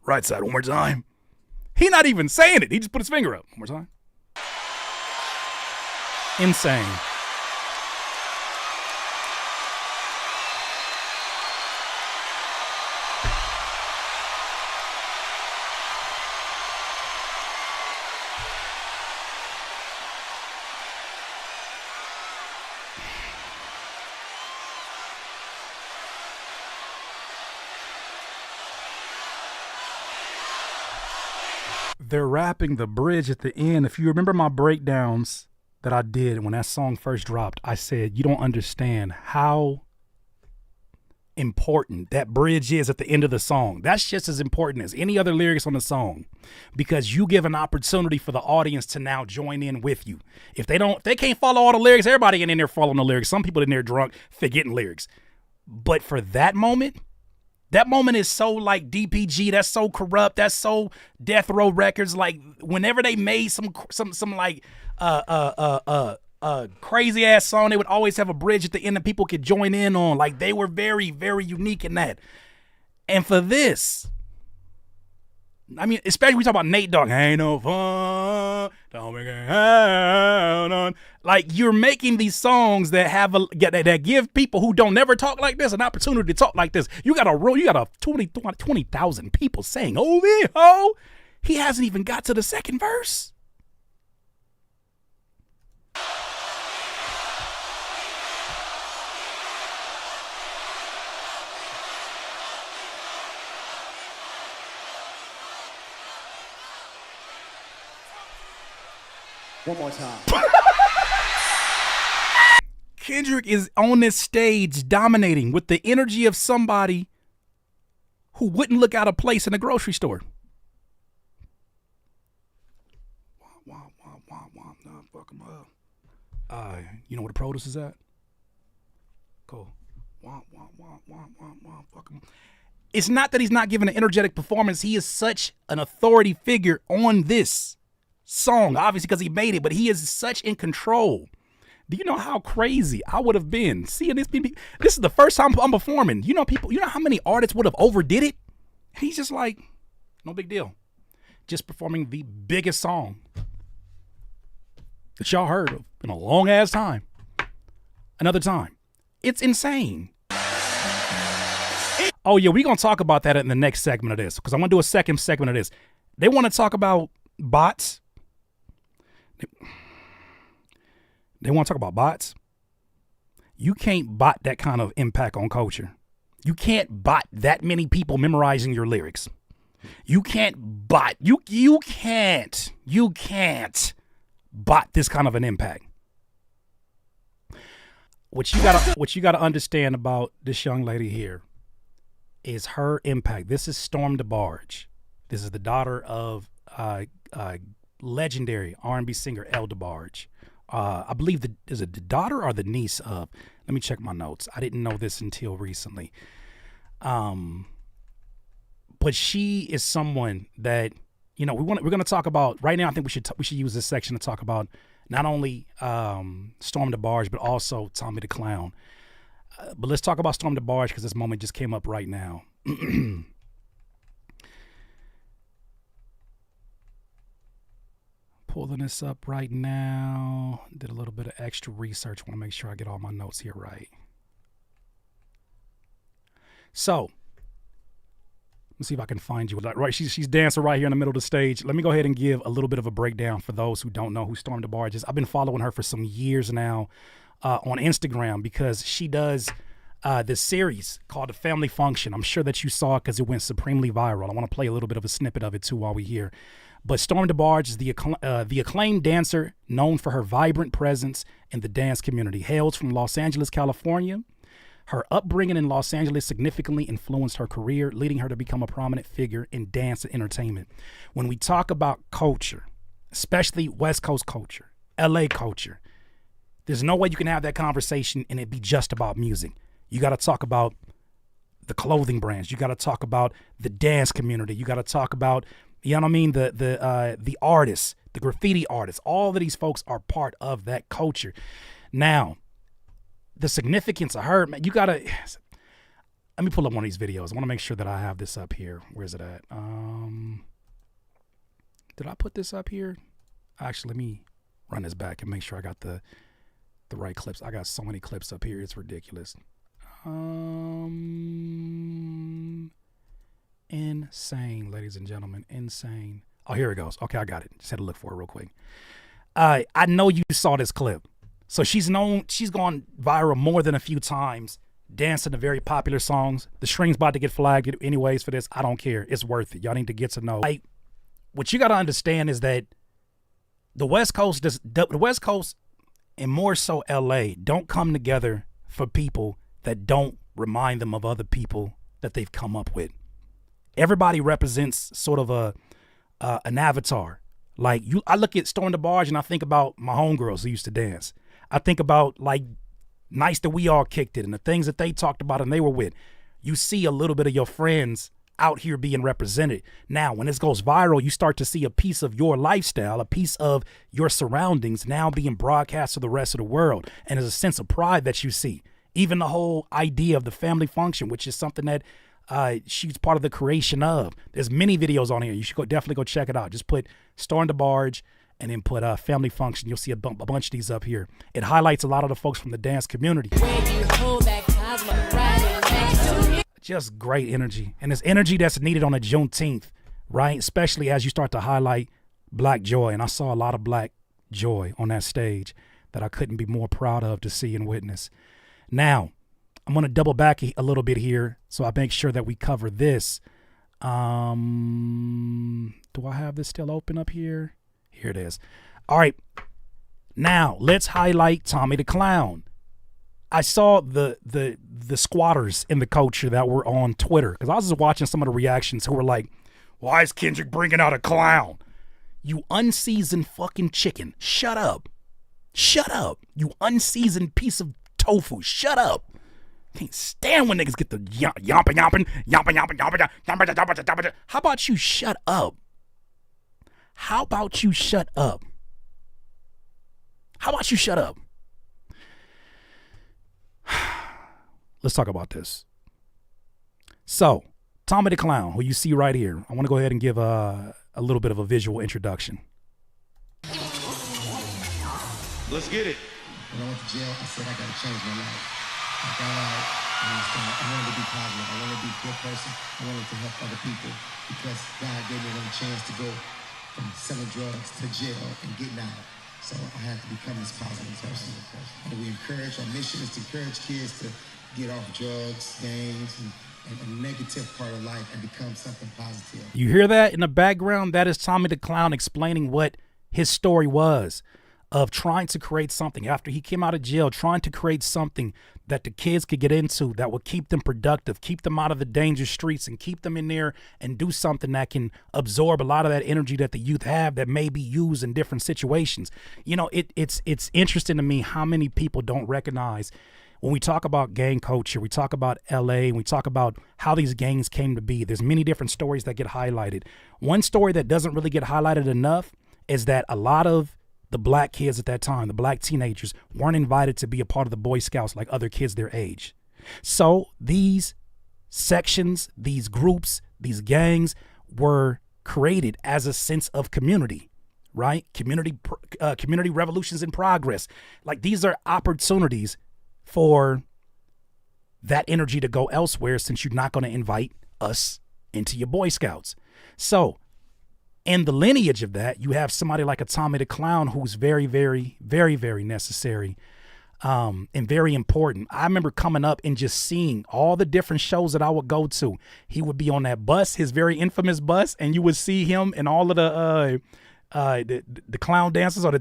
Right side, one more time. He not even saying it. He just put his finger up. One more time. Insane. They're rapping the bridge at the end. If you remember my breakdowns that I did when that song first dropped, I said, you don't understand how important that bridge is at the end of the song. That's just as important as any other lyrics on the song, because you give an opportunity for the audience to now join in with you. If they can't follow all the lyrics, everybody in there following the lyrics. Some people in there drunk, forgetting lyrics. But for that moment is so like DPG, that's so corrupt, that's so Death Row Records. Like whenever they made some like crazy ass song, they would always have a bridge at the end that people could join in on. Like they were very, very unique in that. And for this, I mean, especially we talk about Nate Dogg, ain't no fun don't make it happen. Like, you're making these songs that have that give people who don't never talk like this an opportunity to talk like this. You got a 20,000 people saying, oh, he hasn't even got to the second verse. One more time. Kendrick is on this stage dominating with the energy of somebody who wouldn't look out of place in a grocery store. Nah, fuck him up. You know where the produce is at? Cool. Fuck him. It's not that he's not giving an energetic performance. He is such an authority figure on this song, obviously because he made it, but he is such in control. Do you know how crazy I would have been seeing this? This is the first time I'm performing. You know how many artists would have overdid it? He's just like, no big deal. Just performing the biggest song that y'all heard of in a long ass time. Another time. It's insane. Oh yeah, we're going to talk about that in the next segment of this because I want to do a second segment of this. They want to talk about bots. They want to talk about bots. You can't bot that kind of impact on culture. You can't bot that many people memorizing your lyrics. You can't bot. You can't bot this kind of an impact. What you gotta understand about this young lady here is her impact. This is Storm DeBarge. This is the daughter of legendary R&B singer DeBarge. I believe is it the daughter or the niece of? Let me check my notes. I didn't know this until recently. But she is someone that we're going to talk about right now. I think we should use this section to talk about not only Storm DeBarge but also Tommy the Clown. But let's talk about Storm DeBarge because this moment just came up right now. Pulling this up right now. Did a little bit of extra research. Want to make sure I get all my notes here right. So, let's see if I can find you. Right, she's dancing right here in the middle of the stage. Let me go ahead and give a little bit of a breakdown for those who don't know who Storm DeBarge is. I've been following her for some years now on Instagram because she does this series called The Family Function. I'm sure that you saw it because it went supremely viral. I want to play a little bit of a snippet of it too while we're here. But Storm DeBarge is the acclaimed dancer known for her vibrant presence in the dance community. Hails from Los Angeles, California. Her upbringing in Los Angeles significantly influenced her career, leading her to become a prominent figure in dance and entertainment. When we talk about culture, especially West Coast culture, LA culture, there's no way you can have that conversation and it be just about music. You got to talk about the clothing brands. You got to talk about the dance community. You got to talk about, you know what I mean, the artists, the graffiti artists. All of these folks are part of that culture. Now, the significance of her, man, you got to, let me pull up one of these videos. I want to make sure that I have this up here. Where's it at? Did I put this up here? Actually, let me run this back and make sure I got the right clips. I got so many clips up here. It's ridiculous. Insane, ladies and gentlemen. Insane. Oh, here it goes. Okay, I got it. Just had to look for it real quick. I know you saw this clip. So she's gone viral more than a few times, dancing to very popular songs. The string's about to get flagged anyways for this. I don't care. It's worth it. Y'all need to get to know. Like, what you got to understand is that the West Coast and more so LA don't come together for people that don't remind them of other people that they've come up with. Everybody represents sort of an avatar. Like I look at Storm DeBarge and I think about my homegirls who used to dance. I think about like nights that we all kicked it and the things that they talked about and they were with. You see a little bit of your friends out here being represented. Now, when this goes viral, you start to see a piece of your lifestyle, a piece of your surroundings now being broadcast to the rest of the world. And there's a sense of pride that you see. Even the whole idea of the family function, which is something that she's part of the creation of. There's many videos on here. You should definitely go check it out. Just put Storm DeBarge and then put Family Function. You'll see a bunch of these up here. It highlights a lot of the folks from the dance community. Just great energy. And it's energy that's needed on a Juneteenth, right? Especially as you start to highlight Black joy. And I saw a lot of Black joy on that stage that I couldn't be more proud of to see and witness. Now, I'm going to double back a little bit here so I make sure that we cover this. Do I have this still open up here? Here it is. All right. Now, let's highlight Tommy the Clown. I saw the squatters in the culture that were on Twitter because I was just watching some of the reactions who were like, why is Kendrick bringing out a clown? You unseasoned fucking chicken. Shut up. Shut up. You unseasoned piece of tofu. Shut up. Can't stand when niggas get the yomping. How about you shut up? How about you shut up? How about you shut up? Let's talk about this. So, Tommy the Clown, who you see right here, I want to go ahead and give a little bit of a visual introduction. Let's get it. When I went to jail, I said I got to change my life. I got out and I wanted to be positive. I wanted to be a good person. I wanted to help other people because God gave me another chance to go from selling drugs to jail and getting out. So I had to become this positive person. And we encourage, our mission is to encourage kids to get off drugs, gangs, and a negative part of life and become something positive. You hear that in the background? That is Tommy the Clown explaining what his story was of trying to create something after he came out of jail, trying to create something that the kids could get into that would keep them productive, keep them out of the dangerous streets and keep them in there and do something that can absorb a lot of that energy that the youth have that may be used in different situations. You know, it's interesting to me how many people don't recognize when we talk about gang culture, we talk about LA, and we talk about how these gangs came to be. There's many different stories that get highlighted. One story that doesn't really get highlighted enough is that a lot of the Black kids at that time, the Black teenagers, weren't invited to be a part of the Boy Scouts like other kids their age. So these sections, these groups, these gangs were created as a sense of community, right? Community revolutions in progress. Like these are opportunities for that energy to go elsewhere since you're not going to invite us into your Boy Scouts. So in the lineage of that, you have somebody like a Tommy the Clown who's very, very, very, very necessary and very important. I remember coming up and just seeing all the different shows that I would go to. He would be on that bus, his very infamous bus, and you would see him in all of the clown dances or the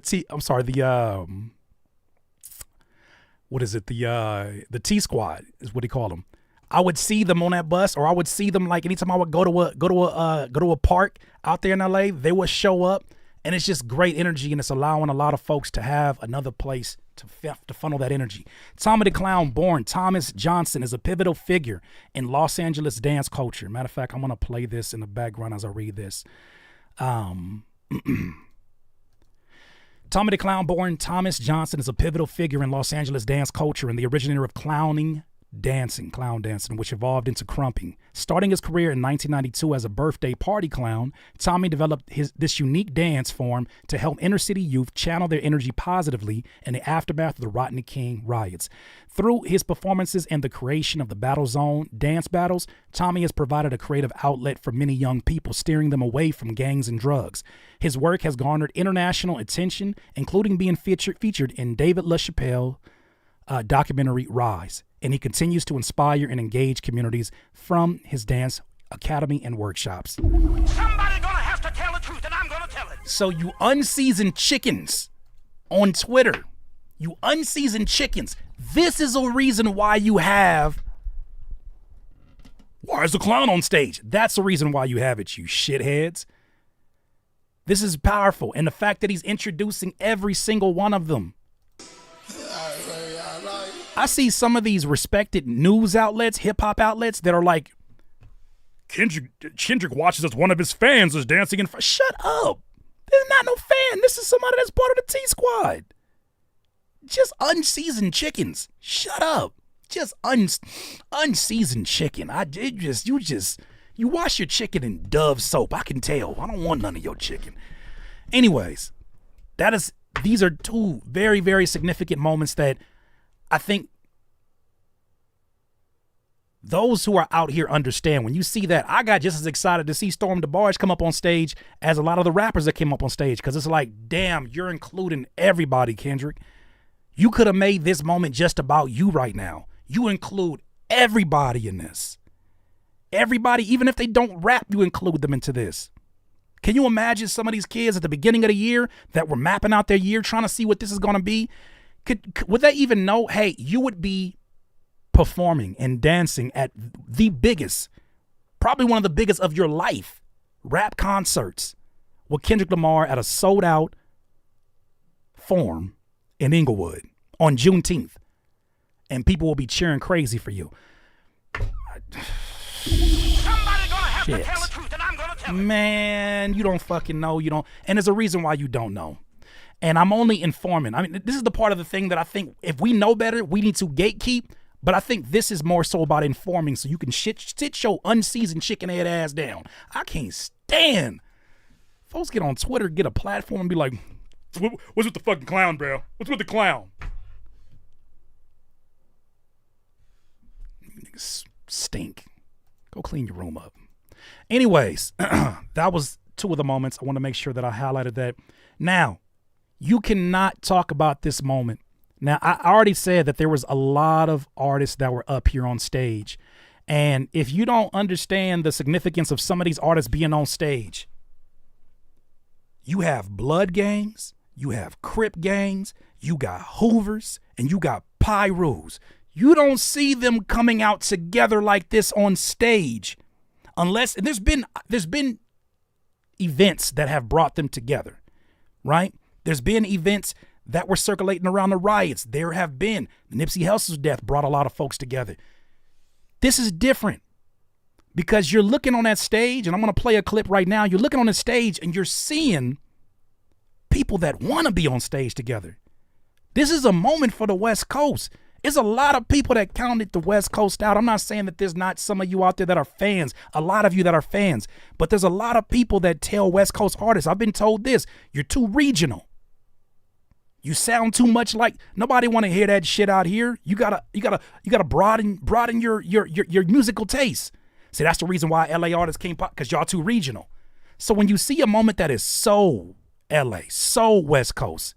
T Squad is what he called them. I would see them on that bus, or I would see them like anytime I would go to a park out there in LA, they would show up, and it's just great energy, and it's allowing a lot of folks to have another place to funnel that energy. Tommy the Clown, born Thomas Johnson, is a pivotal figure in Los Angeles dance culture. Matter of fact, I'm gonna play this in the background as I read this. Tommy the Clown, born Thomas Johnson, is a pivotal figure in Los Angeles dance culture and the originator of clown dancing, which evolved into crumping. Starting his career in 1992 as a birthday party clown, Tommy developed this unique dance form to help inner city youth channel their energy positively in the aftermath of the Rodney King riots. Through his performances and the creation of the Battle Zone dance battles, Tommy has provided a creative outlet for many young people, steering them away from gangs and drugs. His work has garnered international attention, including being featured in David LaChapelle documentary Rise. And he continues to inspire and engage communities from his dance academy and workshops. Somebody's gonna have to tell the truth, and I'm gonna tell it. So you unseasoned chickens on Twitter, you unseasoned chickens, this is a reason why you have, why is the clown on stage? That's the reason why you have it, you shitheads. This is powerful. And the fact that he's introducing every single one of them. I see some of these respected news outlets, hip-hop outlets that are like, Kendrick watches as one of his fans is dancing in front. Shut up. There's not no fan. This is somebody that's part of the T-Squad. Just unseasoned chickens. Shut up. Just unseasoned chicken. You wash your chicken in Dove soap. I can tell. I don't want none of your chicken. Anyways, These are two very, very significant moments that I think those who are out here understand. When you see that, I got just as excited to see Storm DeBarge come up on stage as a lot of the rappers that came up on stage, because it's like, damn, you're including everybody, Kendrick. You could have made this moment just about you right now. You include everybody in this. Everybody, even if they don't rap, you include them into this. Can you imagine some of these kids at the beginning of the year that were mapping out their year trying to see what this is going to be? Would they even know, hey, you would be performing and dancing at the biggest, probably one of the biggest of your life, rap concerts with Kendrick Lamar at a sold out Forum in Inglewood on Juneteenth, and people will be cheering crazy for you. Somebody gonna have to tell the truth, and I'm gonna tell it. Man, you don't fucking know. You don't. And there's a reason why you don't know. And I'm only informing. I mean, this is the part of the thing that I think if we know better, we need to gatekeep. But I think this is more so about informing so you can sit your unseasoned chicken head ass down. I can't stand folks get on Twitter, get a platform, and be like, what's with the fucking clown, bro? What's with the clown? You niggas stink. Go clean your room up. Anyways, that was two of the moments. I want to make sure that I highlighted that. Now, you cannot talk about this moment. Now, I already said that there was a lot of artists that were up here on stage. And if you don't understand the significance of some of these artists being on stage, you have blood gangs, you have Crip gangs, you got Hoovers, and you got Pyrus. You don't see them coming out together like this on stage unless, and there's been events that have brought them together, right? There's been events that were circulating around the riots. There have been. Nipsey Hussle's death brought a lot of folks together. This is different because you're looking on that stage, and I'm going to play a clip right now. You're looking on the stage and you're seeing people that want to be on stage together. This is a moment for the West Coast. There's a lot of people that counted the West Coast out. I'm not saying that there's not some of you out there that are fans, a lot of you that are fans, but there's a lot of people that tell West Coast artists, I've been told this, you're too regional. You sound too much like, nobody want to hear that shit out here. You gotta broaden your musical taste. See, that's the reason why LA artists came pop, because y'all too regional. So when you see a moment that is so LA, so West Coast,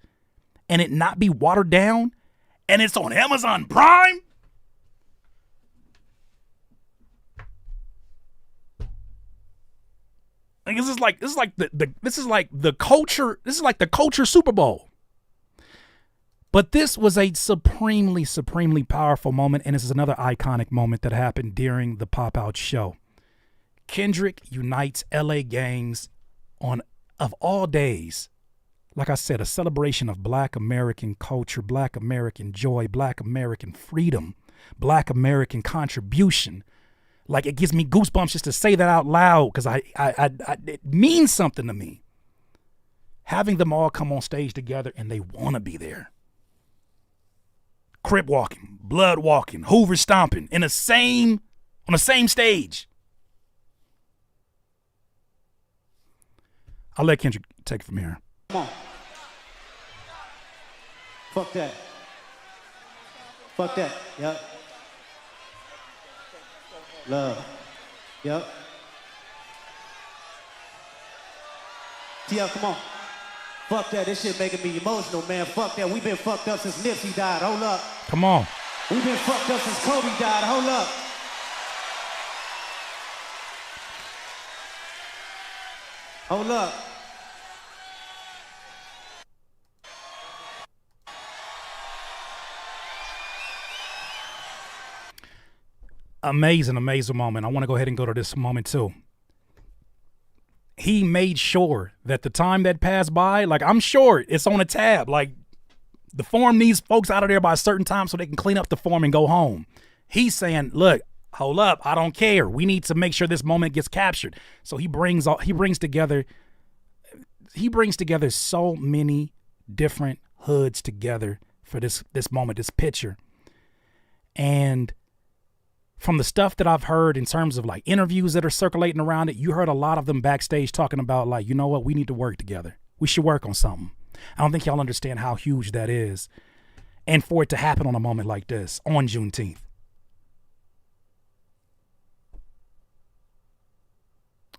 and it not be watered down, and it's on Amazon Prime, like this is like the culture Super Bowl. But this was a supremely, supremely powerful moment, and this is another iconic moment that happened during the Pop-Out show. Kendrick unites LA gangs on, of all days, like I said, a celebration of Black American culture, Black American joy, Black American freedom, Black American contribution. Like, it gives me goosebumps just to say that out loud because it means something to me. Having them all come on stage together and they want to be there. Crip walking, blood walking, Hoover stomping on the same stage. I'll let Kendrick take it from here. Come on. Fuck that. Fuck that. Yep. Love. Yep. TL, come on. Fuck that. This shit making me emotional, man. Fuck that. We've been fucked up since Nipsey died. Hold up. Come on. We've been fucked up since Kobe died. Hold up. Hold up. Amazing moment. I want to go ahead and go to this moment too. He made sure that the time that passed by, like, I'm sure it's on a tab. Like, the Forum needs folks out of there by a certain time so they can clean up the Forum and go home. He's saying, look, hold up, I don't care. We need to make sure this moment gets captured. So he brings together so many different hoods together for this moment, this picture. And from the stuff that I've heard in terms of like interviews that are circulating around it, you heard a lot of them backstage talking about like, you know what, we need to work together. We should work on something. I don't think y'all understand how huge that is. And for it to happen on a moment like this, on Juneteenth.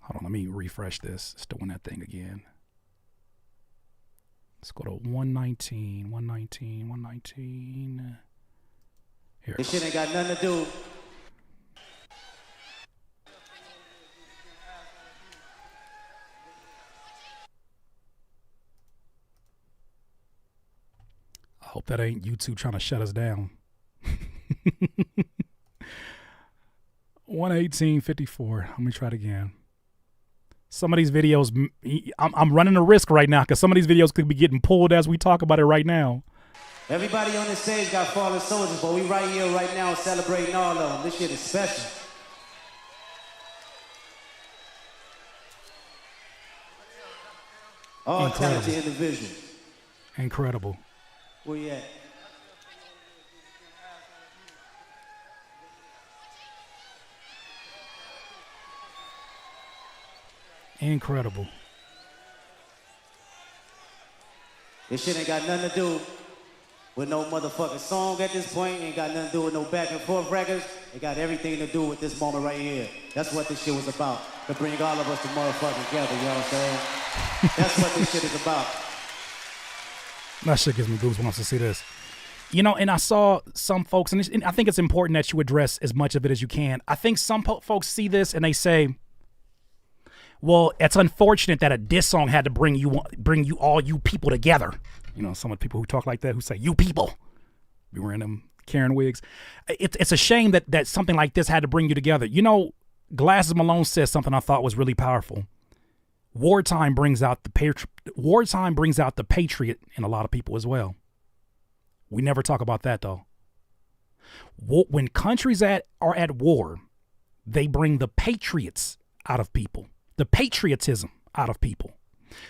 Hold on, let me refresh this. It's doing that thing again. Let's go to 119, 119, 119. Here. This shit ain't got nothing to do. I hope that ain't YouTube trying to shut us down. 118.54. Let me try it again. Some of these videos, I'm running a risk right now because some of these videos could be getting pulled as we talk about it right now. Everybody on this stage got fallen soldiers, but we right here right now celebrating all of them. This shit is special. All talented individuals. Incredible. Where you at? Incredible. This shit ain't got nothing to do with no motherfucking song at this point. Ain't got nothing to do with no back and forth records. It got everything to do with this moment right here. That's what this shit was about. To bring all of us to motherfucking together, you know what I'm saying? That's what this shit is about. That shit gives me goosebumps to see this. You know, and I saw some folks, and I think it's important that you address as much of it as you can. I think some folks see this and they say, well, it's unfortunate that a diss song had to bring you all you people together. You know, some of the people who talk like that, who say, you people, be wearing them Karen wigs. It's a shame that something like this had to bring you together. You know, Glasses Malone says something I thought was really powerful. Wartime brings out the patriot in a lot of people as well. We never talk about that, though. When countries are at war, they bring the patriots out of people, the patriotism out of people.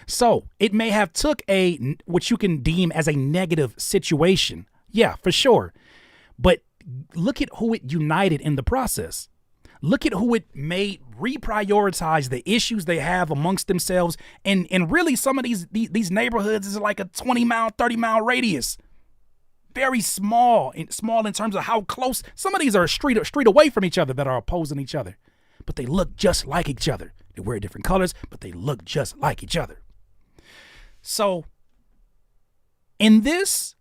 So it may have took what you can deem as a negative situation. Yeah, for sure. But look at who it united in the process. Look at who it made reprioritize the issues they have amongst themselves. And really some of these neighborhoods is like a 20-mile, 30-mile radius. Very small in terms of how close. Some of these are a street away from each other that are opposing each other. But they look just like each other. They wear different colors, but they look just like each other. So in this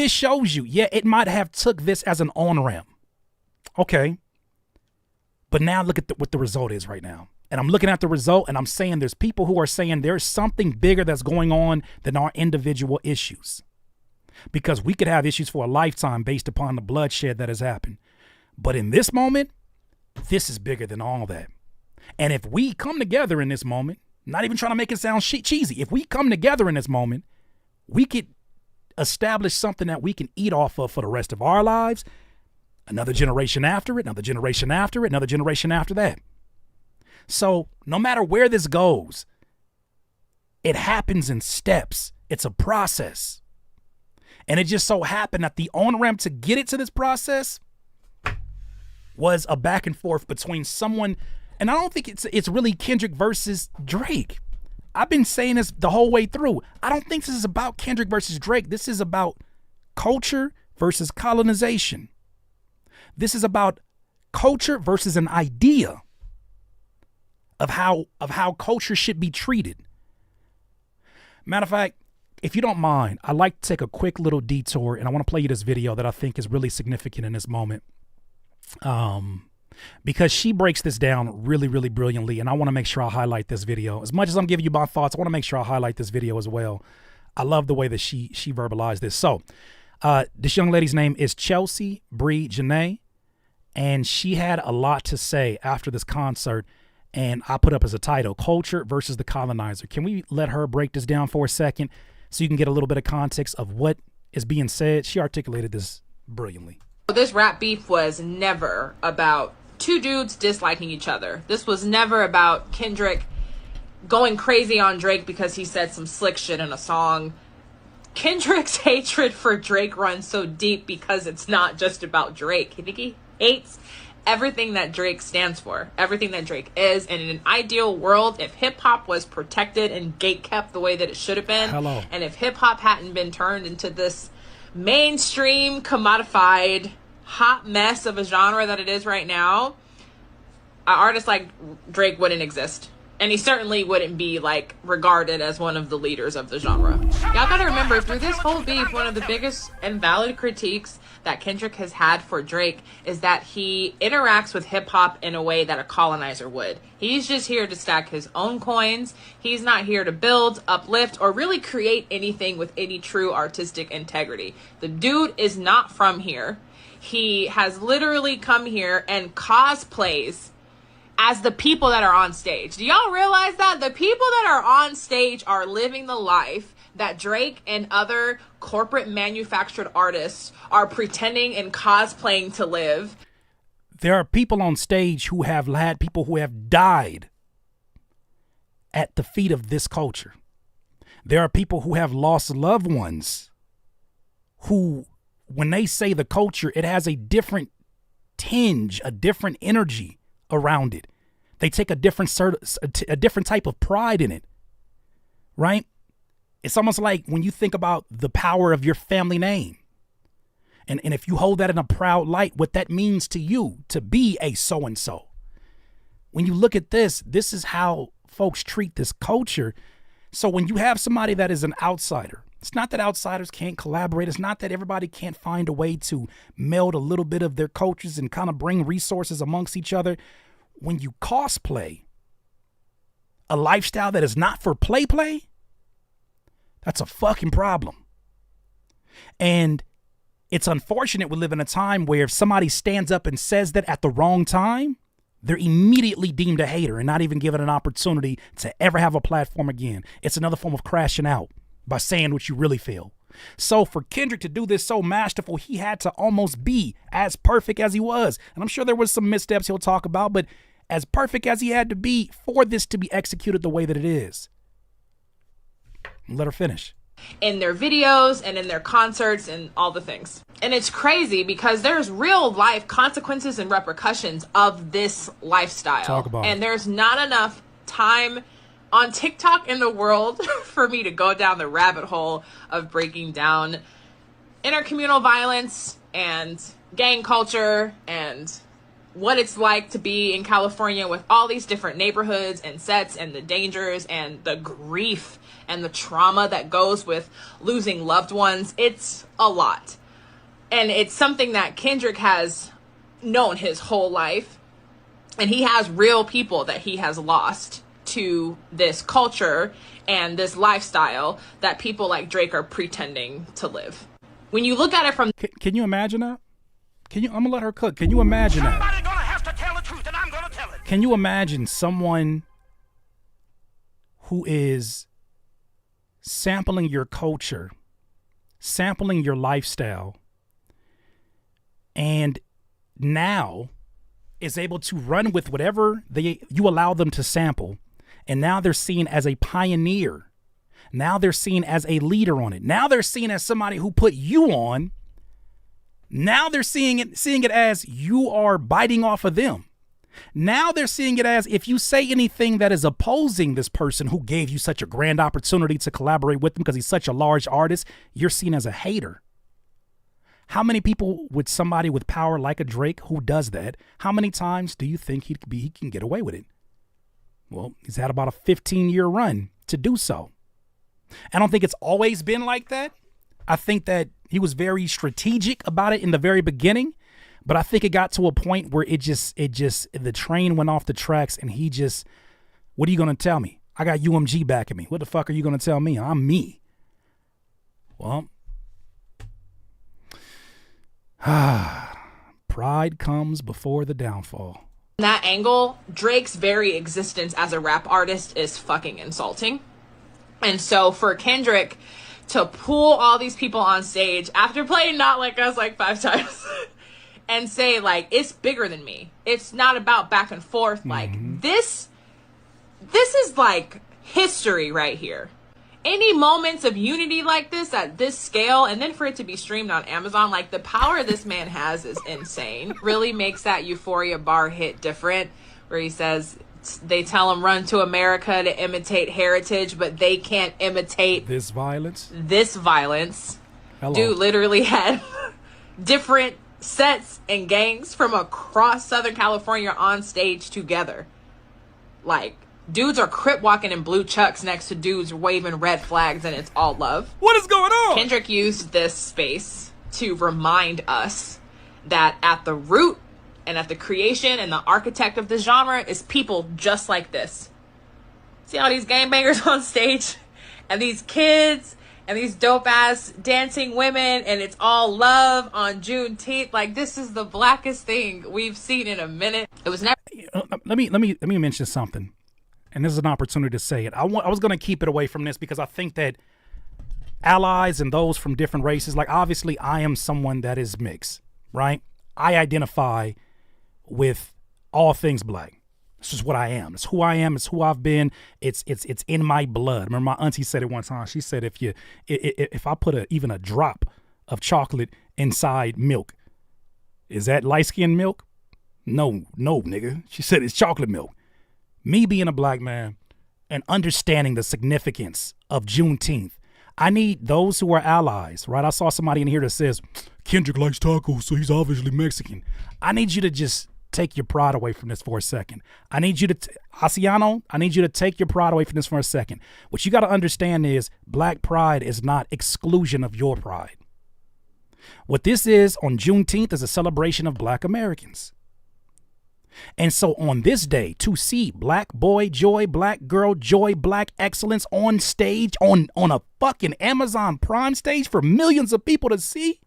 shows you, yeah, it might have took this as an on-ramp. Okay. But now look at what the result is right now. And I'm looking at the result and I'm saying there's people who are saying there's something bigger that's going on than our individual issues. Because we could have issues for a lifetime based upon the bloodshed that has happened. But in this moment, this is bigger than all that. And if we come together in this moment, not even trying to make it sound cheesy, if we come together in this moment, we could establish something that we can eat off of for the rest of our lives. Another generation after it, another generation after it, another generation after that. So no matter where this goes, it happens in steps. It's a process. And it just so happened that the on-ramp to get it to this process was a back and forth between someone, and I don't think it's really Kendrick versus Drake. I've been saying this the whole way through. I don't think this is about Kendrick versus Drake. This is about culture versus colonization. This is about culture versus an idea of how culture should be treated. Matter of fact, if you don't mind, I'd like to take a quick little detour and I want to play you this video that I think is really significant in this moment. Because she breaks this down really, really brilliantly, and I want to make sure I highlight this video. As much as I'm giving you my thoughts, I want to make sure I highlight this video as well. I love the way that she verbalized this. So this young lady's name is Chelsea Bree Janae, and she had a lot to say after this concert, and I put up as a title, Culture versus the Colonizer. Can we let her break this down for a second so you can get a little bit of context of what is being said? She articulated this brilliantly. This rap beef was never about two dudes disliking each other. This was never about Kendrick going crazy on Drake because he said some slick shit in a song. Kendrick's hatred for Drake runs so deep because it's not just about Drake. I think he hates everything that Drake stands for, everything that Drake is. And in an ideal world, if hip hop was protected and gatekept the way that it should have been, and if hip hop hadn't been turned into this mainstream, commodified, hot mess of a genre that it is right now, an artist like Drake wouldn't exist. And he certainly wouldn't be, like, regarded as one of the leaders of the genre. Y'all gotta remember, through this whole beef, one of the biggest and valid critiques that Kendrick has had for Drake is that he interacts with hip-hop in a way that a Colonizer would. He's just here to stack his own coins. He's not here to build, uplift, or really create anything with any true artistic integrity. The dude is not from here. He has literally come here and cosplays as the people that are on stage. Do y'all realize that? The people that are on stage are living the life that Drake and other corporate manufactured artists are pretending and cosplaying to live. There are people on stage who have had people who have died at the feet of this culture. There are people who have lost loved ones who, when they say the culture, it has a different tinge, a different energy around it. They take a different type of pride in it, right? It's almost like when you think about the power of your family name. And if you hold that in a proud light, what that means to you to be a so-and-so. When you look at this is how folks treat this culture. So when you have somebody that is an outsider, it's not that outsiders can't collaborate. It's not that everybody can't find a way to meld a little bit of their cultures and kind of bring resources amongst each other. When you cosplay a lifestyle that is not for play, that's a fucking problem. And it's unfortunate we live in a time where if somebody stands up and says that at the wrong time, they're immediately deemed a hater and not even given an opportunity to ever have a platform again. It's another form of crashing out by saying what you really feel. So for Kendrick to do this so masterful, he had to almost be as perfect as he was. And I'm sure there was some missteps he'll talk about, but as perfect as he had to be for this to be executed the way that it is. Let her finish. In their videos and in their concerts and all the things. And it's crazy because there's real life consequences and repercussions of this lifestyle. Talk about it. And there's not enough time on TikTok in the world for me to go down the rabbit hole of breaking down intercommunal violence and gang culture and what it's like to be in California with all these different neighborhoods and sets and the dangers and the grief and the trauma that goes with losing loved ones. It's a lot. And it's something that Kendrick has known his whole life. And he has real people that he has lost to this culture and this lifestyle that people like Drake are pretending to live. When you look at it from... Can you imagine that? I'm going to let her cook. Can you imagine that? Somebody's gonna have to tell the truth, and I'm gonna tell it. Can you imagine someone who is sampling your culture, sampling your lifestyle, and now is able to run with whatever you allow them to sample, and now they're seen as a pioneer. Now they're seen as a leader on it. Now they're seen as somebody who put you on. Now they're seeing it as you are biting off of them. Now they're seeing it as if you say anything that is opposing this person who gave you such a grand opportunity to collaborate with them because he's such a large artist, you're seen as a hater. How many people with somebody with power like a Drake who does that, how many times do you think he can get away with it? Well, he's had about a 15-year run to do so. I don't think it's always been like that. I think that he was very strategic about it in the very beginning, but I think it got to a point where the train went off the tracks and he just, what are you going to tell me? I got UMG backing me. What the fuck are you going to tell me? I'm me. Well, pride comes before the downfall. That angle, Drake's very existence as a rap artist is fucking insulting. And so for Kendrick to pull all these people on stage after playing Not Like Us like 5 times and say, like, it's bigger than me. It's not about back and forth. Like, this is like history right here. any moments of unity like this at this scale, and then for it to be streamed on Amazon, like the power this man has is insane. Really makes that Euphoria bar hit different, where he says they tell him run to America to imitate heritage, but they can't imitate this violence. Hello. Dude literally had different sets and gangs from across Southern California on stage together. Like, dudes are crip walking in blue chucks next to dudes waving red flags, and it's all love. What is going on? Kendrick used this space to remind us that at the root and at the creation and the architect of the genre is people just like this. See all these gangbangers on stage and these kids and these dope ass dancing women, and it's all love on Juneteenth. Like, this is the blackest thing we've seen in a minute. It was never. Let me mention something, and this is an opportunity to say it. I was going to keep it away from this because I think that allies and those from different races, like obviously I am someone that is mixed, right? I identify with all things black. It's just what I am. It's who I am. It's who I've been. It's in my blood. Remember my auntie said it one time. She said if I put even a drop of chocolate inside milk, is that light-skinned milk? No, nigga. She said it's chocolate milk. Me being a black man and understanding the significance of Juneteenth, I need those who are allies, right? I saw somebody in here that says, Kendrick likes tacos, so he's obviously Mexican. I need you to just take your pride away from this for a second. I need you to, Asiano, I need you to take your pride away from this for a second. What you got to understand is black pride is not exclusion of your pride. What this is on Juneteenth is a celebration of black Americans. And so on this day, to see black boy joy, black girl joy, black excellence on stage, on a fucking Amazon Prime stage for millions of people to see,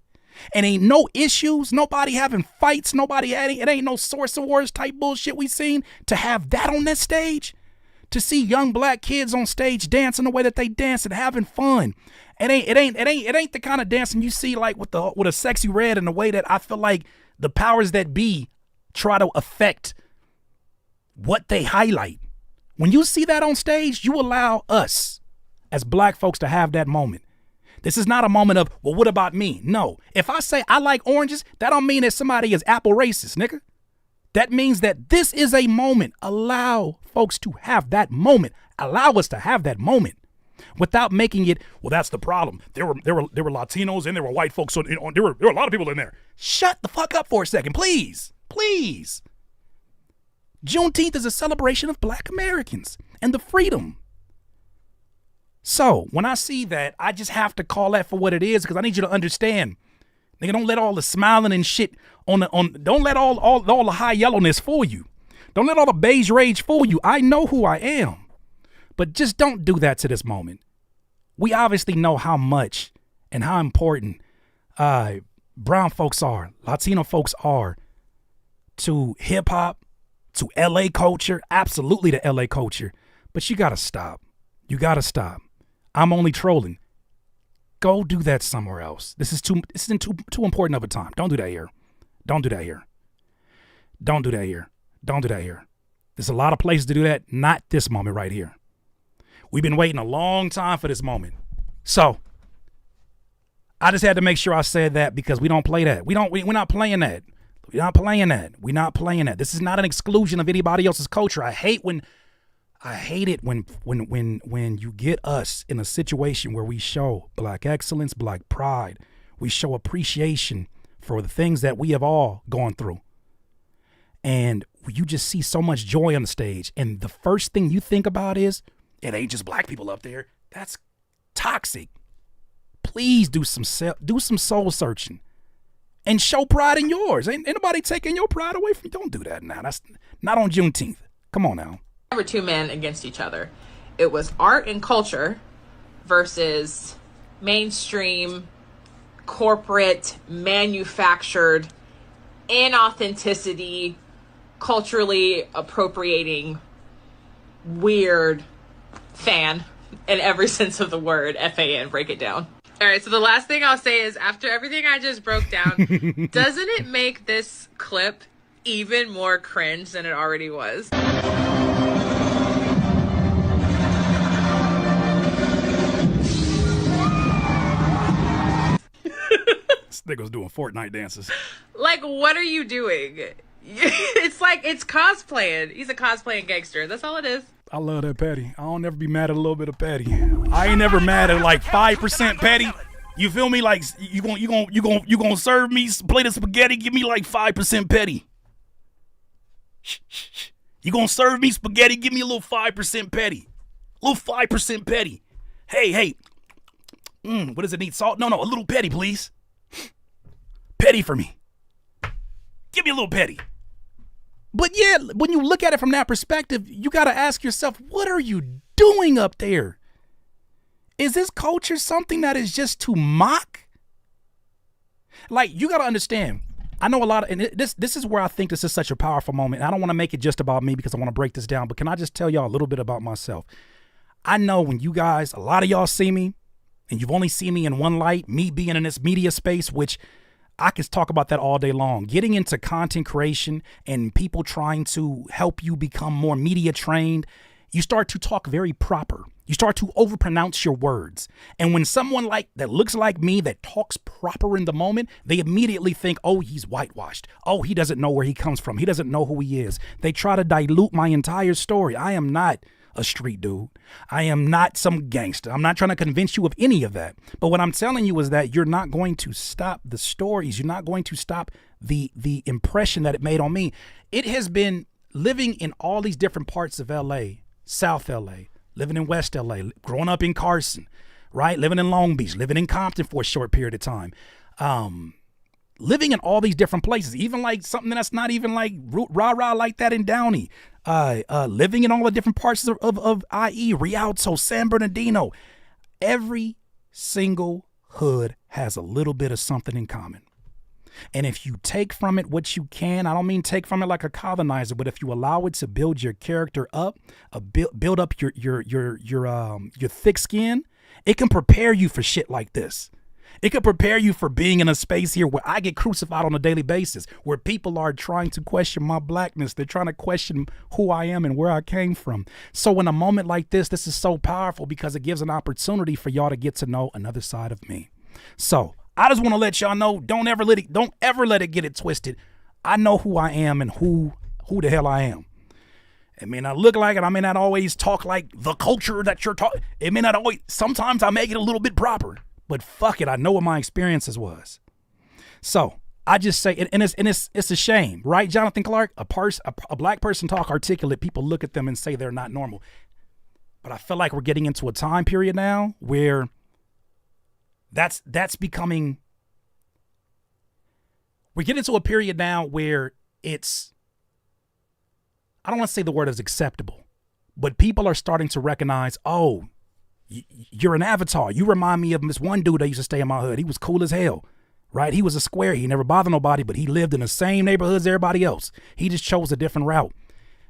and ain't no issues, nobody having fights, it ain't no Source Wars type bullshit we seen, to have that on that stage, to see young black kids on stage dancing the way that they dance and having fun. It ain't the kind of dancing you see like with a sexy red, in the way that I feel like the powers that be try to affect what they highlight. When you see that on stage, you allow us as black folks to have that moment. This is not a moment of, well, what about me? No. If I say I like oranges, that don't mean that somebody is apple racist, nigga. That means that this is a moment. Allow folks to have that moment. Allow us to have that moment without making it, well, that's the problem. There were Latinos and there were white folks. So there were a lot of people in there. Shut the fuck up for a second, please. Please. Juneteenth is a celebration of black Americans and the freedom. So when I see that, I just have to call that for what it is, because I need you to understand. Nigga, don't let all the smiling and shit don't let all the high yellowness fool you. Don't let all the beige rage fool you. I know who I am. But just don't do that to this moment. We obviously know how much and how important brown folks are, Latino folks are to hip hop, to LA culture, absolutely to LA culture. But you gotta stop. You gotta stop. I'm only trolling. Go do that somewhere else. This isn't too important of a time. Don't do that here. Don't do that here. Don't do that here. Don't do that here. There's a lot of places to do that. Not this moment right here. We've been waiting a long time for this moment. So I just had to make sure I said that, because we don't play that. We're not playing that. We're not playing that. We're not playing that. This is not an exclusion of anybody else's culture. I hate it when you get us in a situation where we show black excellence, black pride. We show appreciation for the things that we have all gone through. And you just see so much joy on the stage. And the first thing you think about is, it ain't just black people up there. That's toxic. Please do some soul searching and show pride in yours. Ain't anybody taking your pride away from you. Don't do that now. That's not on Juneteenth. Come on now. Never two men against each other. It was art and culture versus mainstream, corporate, manufactured, inauthenticity, culturally appropriating, weird fan in every sense of the word. F-A-N, break it down. All right, so the last thing I'll say is, after everything I just broke down, doesn't it make this clip even more cringe than it already was? Nigga was doing Fortnite dances. Like, what are you doing? It's like, it's cosplaying. He's a cosplaying gangster. That's all it is. I love that petty. I don't ever be mad at a little bit of petty. I ain't never mad at like 5% petty. You feel me? Like you gonna serve me plate of spaghetti? Give me like 5% petty. Shh. You gonna serve me spaghetti? Give me a little 5% petty. A little 5% petty. Hey. What does it need? Salt? No, a little petty, please. Petty for me. Give me a little petty. But yeah, when you look at it from that perspective, you got to ask yourself, what are you doing up there? Is this culture something that is just to mock? Like, you got to understand, I know a lot of, and this is where I think this is such a powerful moment. I don't want to make it just about me because I want to break this down, but can I just tell y'all a little bit about myself? I know when you guys, a lot of y'all see me, and you've only seen me in one light, me being in this media space, which I could talk about that all day long. Getting into content creation and people trying to help you become more media trained, you start to talk very proper. You start to overpronounce your words. And when someone that looks like me, that talks proper in the moment, they immediately think, oh, he's whitewashed. Oh, he doesn't know where he comes from. He doesn't know who he is. They try to dilute my entire story. I am not a street dude. I am not some gangster. I'm not trying to convince you of any of that. But what I'm telling you is that you're not going to stop the stories. You're not going to stop the impression that it made on me. It has been living in all these different parts of LA, South LA, living in West LA, growing up in Carson, right? Living in Long Beach, living in Compton for a short period of time. Living in all these different places, even like something that's not even like rah-rah like that in Downey. Living in all the different parts of IE, Rialto, San Bernardino. Every single hood has a little bit of something in common. And if you take from it what you can, I don't mean take from it like a colonizer, but if you allow it to build your character up, build up your thick skin, it can prepare you for shit like this. It could prepare you for being in a space here where I get crucified on a daily basis, where people are trying to question my blackness. They're trying to question who I am and where I came from. So in a moment like this is so powerful because it gives an opportunity for y'all to get to know another side of me. So I just want to let y'all know, don't ever let it get it twisted. I know who I am and who the hell I am. It may not look like it. I may not always talk like the culture that you're talking. It may not always, sometimes I make it a little bit proper. But fuck it, I know what my experiences was. So I just say, and it's a shame, right, Jonathan Clark? A black person talk articulate, people look at them and say they're not normal. But I feel like we're getting into a time period now where that's becoming. We're getting into a period now where it's. I don't want to say the word is acceptable, but people are starting to recognize, oh, you're an avatar. You remind me of this one dude that used to stay in my hood. He was cool as hell, right? He was a square. He never bothered nobody, but he lived in the same neighborhood as everybody else. He just chose a different route.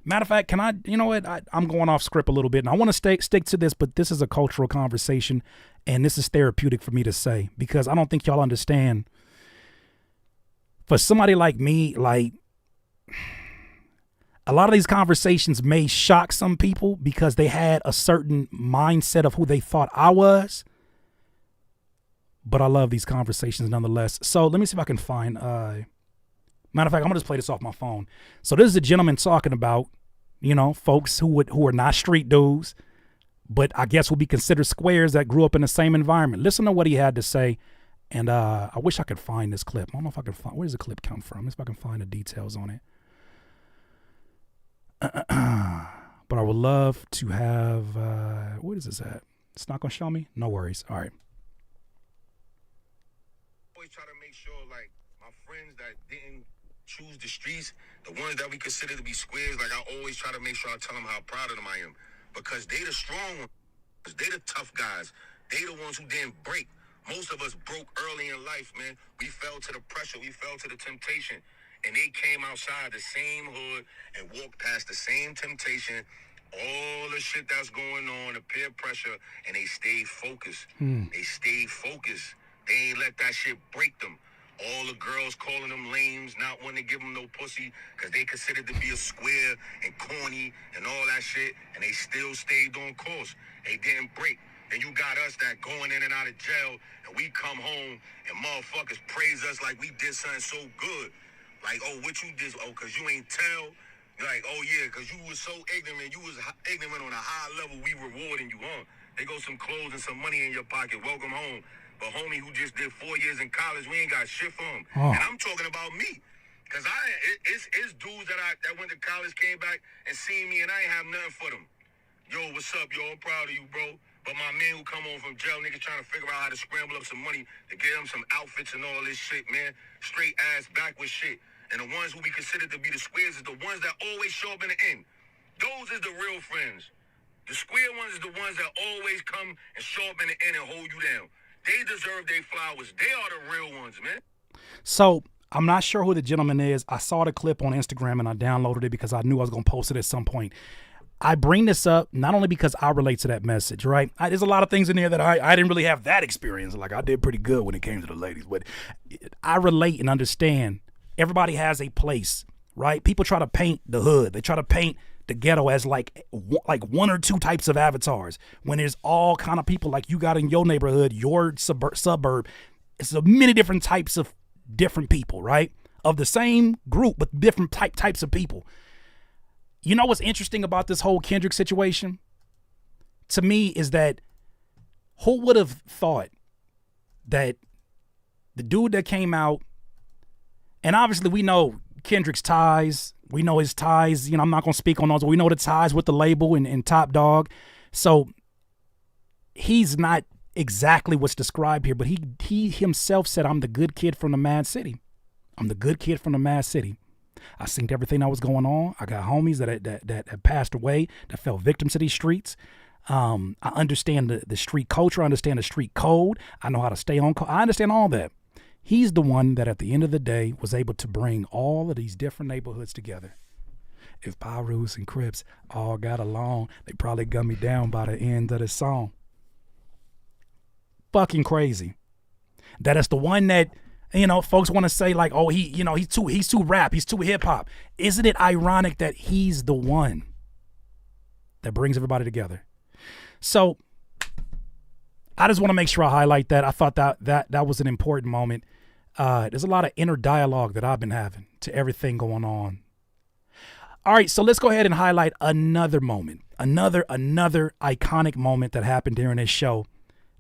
Matter of fact, you know what? I'm going off script a little bit, and I want to stick to this, but this is a cultural conversation, and this is therapeutic for me to say, because I don't think y'all understand. For somebody like me, like, a lot of these conversations may shock some people because they had a certain mindset of who they thought I was. But I love these conversations nonetheless. So let me see if I can find, matter of fact, I'm gonna just play this off my phone. So this is a gentleman talking about, folks who are not street dudes, but I guess would be considered squares that grew up in the same environment. Listen to what he had to say. And I wish I could find this clip. I don't know if I can find, where does the clip come from? Let's see if I can find the details on it. But I would love to have, what is this at? It's not going to show me? No worries. All right. Always try to make sure, like, my friends that didn't choose the streets, the ones that we consider to be squares, like, I always try to make sure I tell them how proud of them I am. Because they the strong ones. They the tough guys. They the ones who didn't break. Most of us broke early in life, man. We fell to the pressure. We fell to the temptation. And they came outside the same hood and walked past the same temptation, all the shit that's going on, the peer pressure, and they stayed focused. They stayed focused. They ain't let that shit break them. All the girls calling them lames, not wanting to give them no pussy because they considered to be a square and corny and all that shit, and they still stayed on course. They didn't break. Then you got us that going in and out of jail, and we come home and motherfuckers praise us like we did something so good. Like, oh, what you did? Oh, because you ain't tell. Like, oh, yeah, because you was so ignorant. You was ignorant on a high level. We rewarding you on. They go some clothes and some money in your pocket. Welcome home. But homie who just did 4 years in college, we ain't got shit for him. And I'm talking about me. Because it's dudes that went to college, came back and seen me, and I ain't have nothing for them. Yo, what's up, yo? I'm proud of you, bro. But my man who come home from jail, niggas trying to figure out how to scramble up some money to get them some outfits and all this shit, man. Straight ass backwards shit. And the ones who we consider to be the squares is the ones that always show up in the end. Those is the real friends. The square ones is the ones that always come and show up in the end and hold you down. They deserve their flowers. They are the real ones, man. So I'm not sure who the gentleman is. I saw the clip on Instagram and I downloaded it because I knew I was going to post it at some point. I bring this up not only because I relate to that message, right? There's a lot of things in there that I didn't really have that experience. Like, I did pretty good when it came to the ladies, but I relate and understand. Everybody has a place, right? People try to paint the hood. They try to paint the ghetto as like one or two types of avatars, when there's all kind of people like you got in your neighborhood, your suburb. It's a many different types of different people, right? Of the same group, but different types of people. You know what's interesting about this whole Kendrick situation? To me is that who would have thought that the dude that came out, and obviously we know Kendrick's ties. We know his ties. You know, I'm not going to speak on those, but we know the ties with the label and Top Dog. So he's not exactly what's described here, but he himself said, I'm the good kid from the Mad City. I'm the good kid from the Mad City. I seen everything that was going on. I got homies that have passed away, that fell victim to these streets. I understand the street culture. I understand the street code. I know how to stay on code. I understand all that. He's the one that at the end of the day was able to bring all of these different neighborhoods together. If Pyrus and Crips all got along, they probably gun me down by the end of the song. Fucking crazy. That is the one that, you know, folks want to say like, oh, he's too rap, he's too hip hop. Isn't it ironic that he's the one that brings everybody together? So I just want to make sure I highlight that. I thought that was an important moment. There's a lot of inner dialogue that I've been having to everything going on. All right, so let's go ahead and highlight another moment, another iconic moment that happened during this show.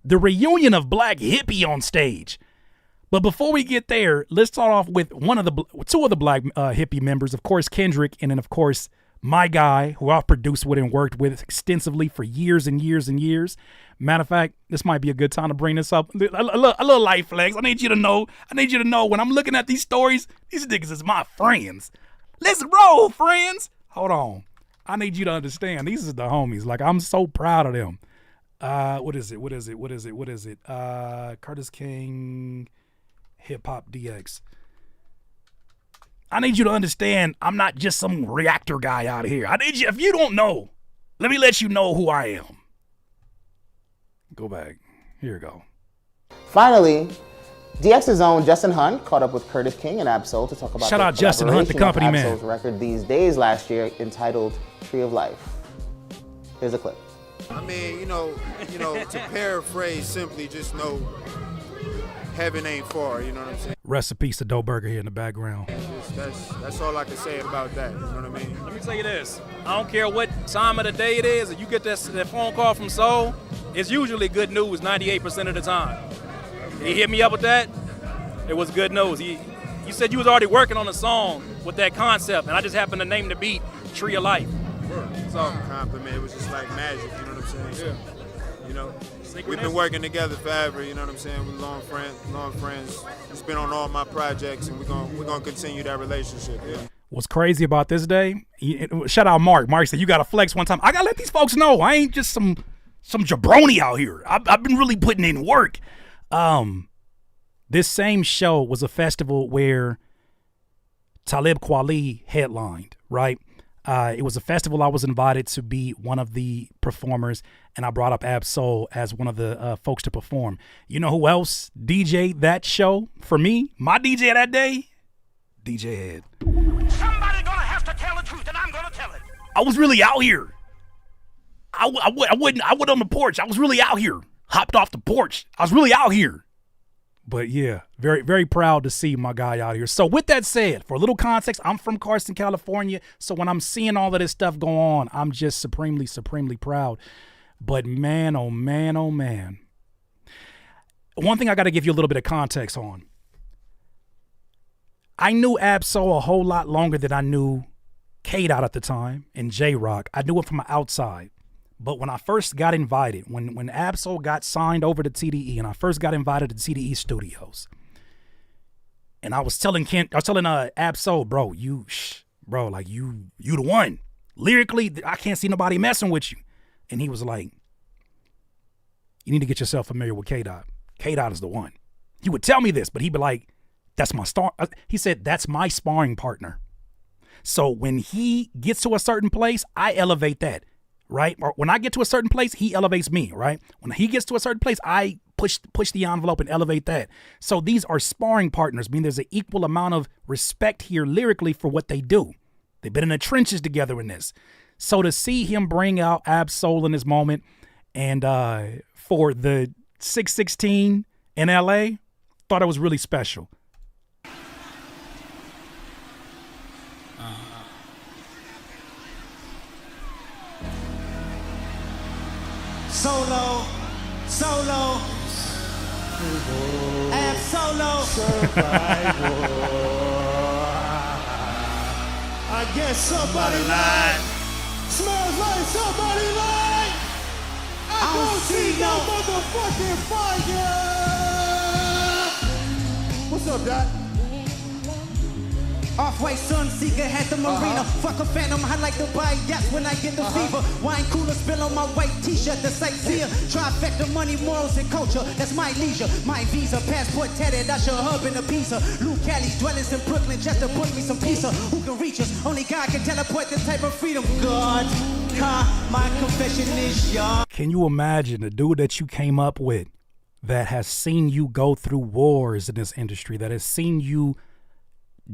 The reunion of Black Hippy on stage. But before we get there, let's start off with two of the Black Hippy members, of course, Kendrick, and then, of course, my guy, who I've produced with and worked with extensively for years and years and years. Matter of fact, this might be a good time to bring this up. A little light flex. I need you to know when I'm looking at these stories, these niggas is my friends. Let's roll, friends. Hold on. I need you to understand. These are the homies. Like, I'm so proud of them. What is it? Curtis King, Hip Hop DX. I need you to understand I'm not just some reactor guy out here. I need you, if you don't know, let me let you know who I am. Go back. Here you go. Finally, DX's own Justin Hunt caught up with Curtis King and Absol to talk about shout out Justin Hunt, the company man. Absol's record These Days last year entitled Tree of Life. Here's a clip. I mean, you know, to paraphrase simply, just know heaven ain't far, you know what I'm saying? Rest in peace to Doe Burger here in the background. That's all I can say about that, you know what I mean? Let me tell you this, I don't care what time of the day it is, if you get that phone call from Soul, it's usually good news 98% of the time. He hit me up with that, it was good news. You said you was already working on a song with that concept, and I just happened to name the beat Tree of Life. So compliment, it was just like magic, you know what I'm saying? So, you know, we've been working together forever, you know what I'm saying? We're long friends. He's been on all my projects, and we're gonna continue that relationship. Yeah. What's crazy about this day? Shout out Mark. Mark said you got to flex one time. I gotta let these folks know I ain't just some jabroni out here. I've been really putting in work. This same show was a festival where Talib Kweli headlined. Right. It was a festival I was invited to be one of the performers, and I brought up Ab-Soul as one of the folks to perform. You know who else DJ'd that show for me? My DJ that day? DJ Head. Somebody gonna have to tell the truth, and I'm gonna tell it. I was really out here. I wouldn't on the porch. I was really out here. Hopped off the porch. I was really out here. But yeah, very, very proud to see my guy out here. So with that said, for a little context, I'm from Carson, California. So when I'm seeing all of this stuff go on, I'm just supremely, supremely proud. But man, oh man, oh man. One thing I got to give you a little bit of context on. I knew Ab-Soul a whole lot longer than I knew K-Dot at the time and J-Rock. I knew it from outside. But when I first got invited, when Ab-Soul got signed over to TDE and I first got invited to TDE Studios, and I was telling Ab-Soul, bro, you the one. Lyrically, I can't see nobody messing with you. And he was like, you need to get yourself familiar with K-Dot. K-Dot is the one. He would tell me this, but he'd be like, that's my star. He said, that's my sparring partner. So when he gets to a certain place, I elevate that. Right? Or when I get to a certain place, he elevates me, right? When he gets to a certain place, I push the envelope and elevate that. So these are sparring partners. I mean, there's an equal amount of respect here lyrically for what they do. They've been in the trenches together in this. So to see him bring out Ab-Soul in this moment and for the 616 in LA, thought it was really special. Solo, Ab-Solo, Survival. I guess somebody lied. Smells like somebody lied. I don't see no motherfucking fire. What's up, Doc? Off-white Sunseeker had the marina. Fuck a phantom, I like to buy yachts when I get the fever. Wine cooler spill on my white t-shirt, the sightseer. Trifecta, money, morals, and culture. That's my leisure. My visa, passport tatted, I should hub in a pizza. Lou Cali's dwellings in Brooklyn just to put me some pizza. Who can reach us? Only God can teleport this type of freedom. God, my confession is young. Can you imagine the dude that you came up with that has seen you go through wars in this industry, that has seen you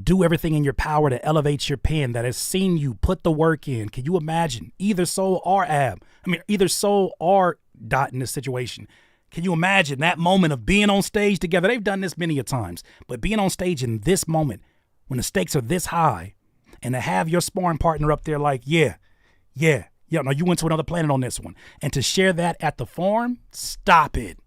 do everything in your power to elevate your pen, that has seen you put the work in? Can you imagine either Soul or either Soul or Dot in this situation? Can you imagine that moment of being on stage together? They've done this many a times, but being on stage in this moment when the stakes are this high and to have your sparring partner up there like, no, you went to another planet on this one. And to share that at the Forum, stop it.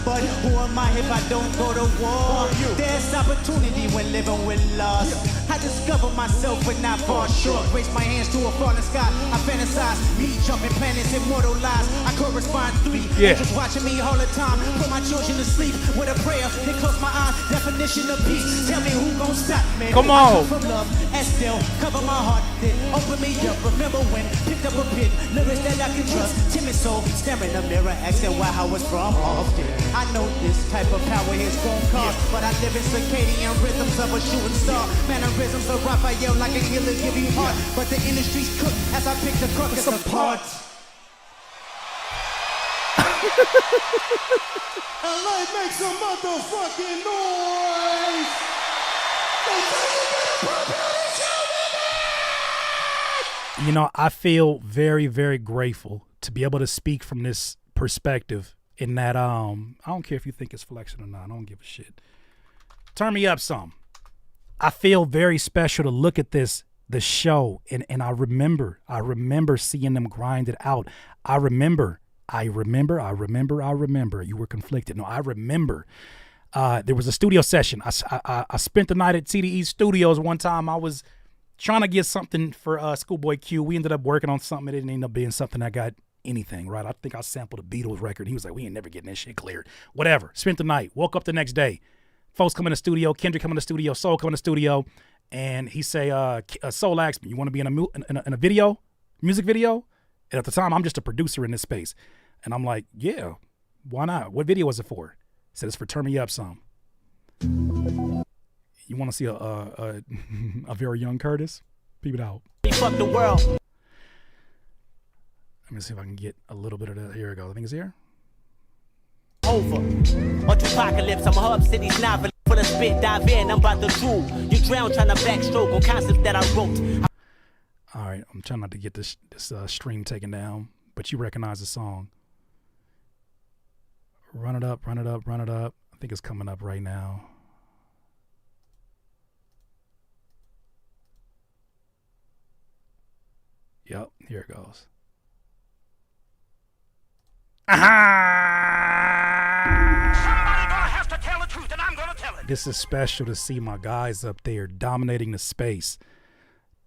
But who am I if I don't go to war? There's opportunity when living with loss. I discover myself but not far short. Raise my hands to a falling sky. I fantasize me jumping planets, immortalized. I correspond three. Just watching me all the time. Put my children to sleep with a prayer. Then close my eyes. Definition of peace. Tell me who gon' stop me. Come on. From love, Estelle, cover my heart. Then open me up. Remember when picked up a pin. Lyrics that I can trust. Timid soul, staring in the mirror, asking why I was from often. I know this type of power is gon' cost, but I live in circadian rhythms of a shooting star. Mannerisms of Raphael like a healer give you heart, but the industry's cooked as I pick the carcass apart. LA, make some motherfucking noise. You know, I feel very, very grateful to be able to speak from this perspective. In that, I don't care if you think it's flexing or not. I don't give a shit. Turn me up some. I feel very special to look at the show, and I remember seeing them grind it out. I remember. You were conflicted. No, I remember. There was a studio session. I spent the night at TDE Studios one time. I was trying to get something for Schoolboy Q. We ended up working on something. It didn't end up being something that got anything, right? I think I sampled a Beatles record. He was like, we ain't never getting this shit cleared. Whatever. Spent the night. Woke up the next day. Folks come in the studio. Kendrick come in the studio. Soul come in the studio. And he say, Soul asked me, you want to be in a video? Music video? And at the time, I'm just a producer in this space. And I'm like, yeah, why not? What video was it for? He said, it's for Turn Me Up Some. You want to see a very young Curtis? Peep it out. Fuck the world. Let me see if I can get a little bit of that. Here we go. I think it's here. Over. On apocalypse, I'm a hub city's novel. Full of spit, dive in, I'm about to drool. You drown trying to backstroke on concepts that I wrote. All right, I'm trying not to get this stream taken down. but you recognize the song. Run it up, run it up, run it up. I think it's coming up right now. Yep, here it goes. Somebody gonna have to tell the truth, and I'm gonna tell it. This is special to see my guys up there dominating the space.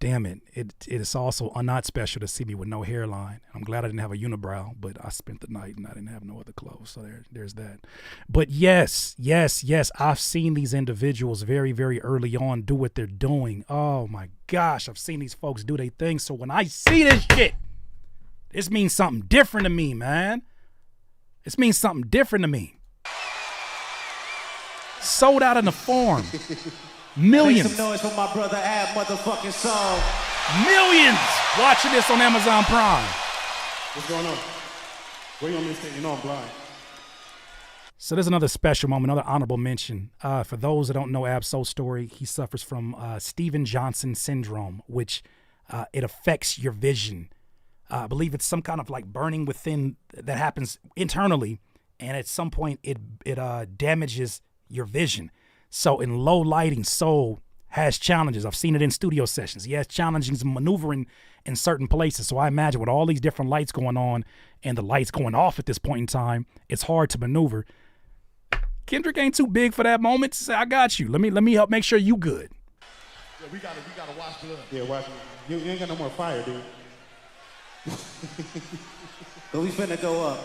Damn it. It is also not special to see me with no hairline. I'm glad I didn't have a unibrow, but I spent the night and I didn't have no other clothes. So there's that. But yes, I've seen these individuals very, very early on do what they're doing. Oh my gosh, I've seen these folks do their thing. So when I see this shit, this means something different to me, man. This means something different to me. Sold out in the Forum. Millions. Make some noise for my brother Ab motherfucking Soul. Millions watching this on Amazon Prime. What's going on? Where you want me to stay? You know I'm blind. So there's another special moment, another honorable mention. For those that don't know Ab's soul story, he suffers from Steven Johnson syndrome, which it affects your vision. I believe it's some kind of like burning within that happens internally, and at some point it damages your vision. So in low lighting, Soul has challenges. I've seen it in studio sessions. He has challenges maneuvering in certain places. So I imagine with all these different lights going on and the lights going off at this point in time, it's hard to maneuver. Kendrick ain't too big for that moment to say, I got you. Let me help make sure you good. Yeah, we gotta watch blood. Yeah, watch me. You ain't got no more fire, dude. But we finna go up.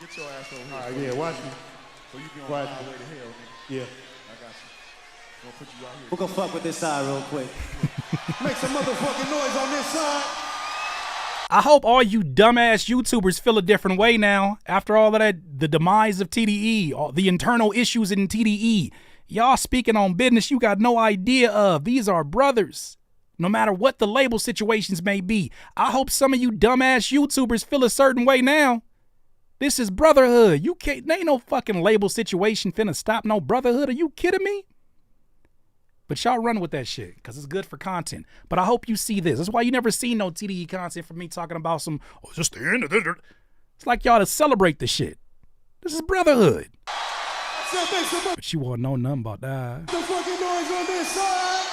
Get your ass over here. All right, yeah, watch me. So you be on the highway to hell, nigga. Yeah. I got you. Gonna put you out here. We're gonna fuck with this side real quick. Make some motherfucking noise on this side. I hope all you dumbass YouTubers feel a different way now after all of that, the demise of TDE, all the internal issues in TDE. Y'all speaking on business you got no idea of. These are brothers. No matter what the label situations may be. I hope some of you dumbass YouTubers feel a certain way now. This is brotherhood. You can't, there ain't no fucking label situation finna stop no brotherhood. Are you kidding me? But y'all run with that shit because it's good for content. But I hope you see this. That's why you never seen no TDE content from me talking about some, oh, just the end of it. It's like y'all to celebrate the shit. This is brotherhood. But you won't know nothing about that. The fucking noise on this side.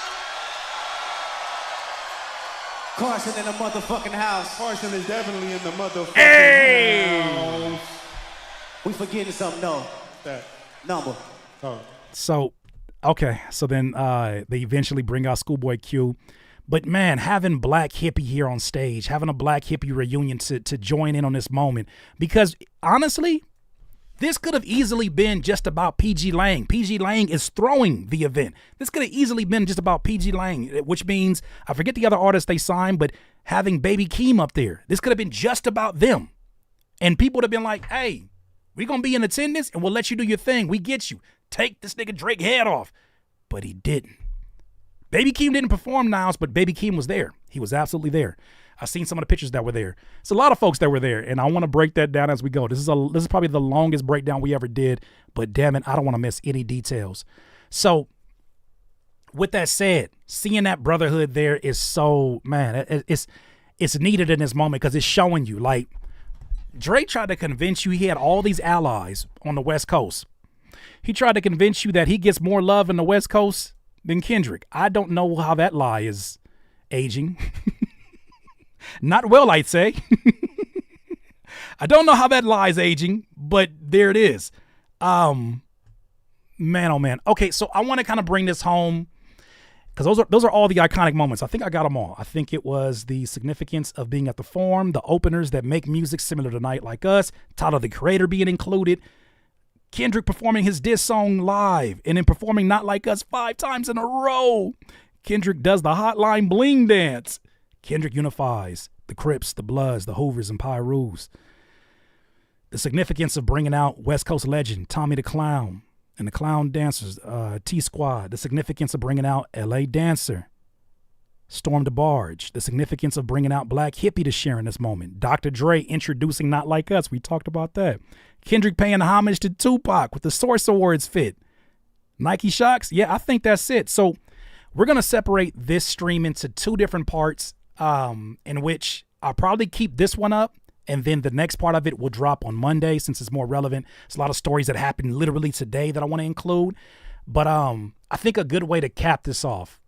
Carson in the motherfucking house. Carson is definitely in the motherfucking house. We forgetting something though. That number. Oh. So, okay. So then they eventually bring out Schoolboy Q. But man, having Black Hippy here on stage, having a Black Hippy reunion to join in on this moment, because honestly, this could have easily been just about PG Lang. PG Lang is throwing the event. This could have easily been just about PG Lang, which means, I forget the other artists they signed, but having Baby Keem up there, this could have been just about them. And people would have been like, hey, we're going to be in attendance and we'll let you do your thing. We get you. Take this nigga Drake head off. But he didn't. Baby Keem didn't perform Niles, but Baby Keem was there. He was absolutely there. I've seen some of the pictures that were there. It's a lot of folks that were there, and I want to break that down as we go. This is probably the longest breakdown we ever did, but damn it, I don't want to miss any details. So, with that said, seeing that brotherhood there is so, man, it's needed in this moment because it's showing you, like, Drake tried to convince you he had all these allies on the West Coast. He tried to convince you that he gets more love in the West Coast than Kendrick. I don't know how that lie is aging. Not well, I'd say. I don't know how that lie is aging, but there it is. Man, oh man. Okay, so I want to kind of bring this home because those are all the iconic moments. I think I got them all. I think it was the significance of being at the Forum, the openers that make music similar to Night Like Us, Tyler the Creator being included, Kendrick performing his diss song live, and then performing Not Like Us 5 times in a row. Kendrick does the Hotline Bling dance. Kendrick unifies the Crips, the Bloods, the Hoovers, and Pyrus. The significance of bringing out West Coast legend Tommy the Clown and the Clown Dancers, T-Squad. The significance of bringing out L.A. Dancer, Storm DeBarge. The significance of bringing out Black Hippy to share in this moment. Dr. Dre introducing Not Like Us. We talked about that. Kendrick paying homage to Tupac with the Source Awards fit. Nike Shox. Yeah, I think that's it. So we're going to separate this stream into two different parts. In which I'll probably keep this one up And then the next part of it will drop on Monday since it's more relevant. It's a lot of stories that happened literally today that I want to include. But I think a good way to cap this off,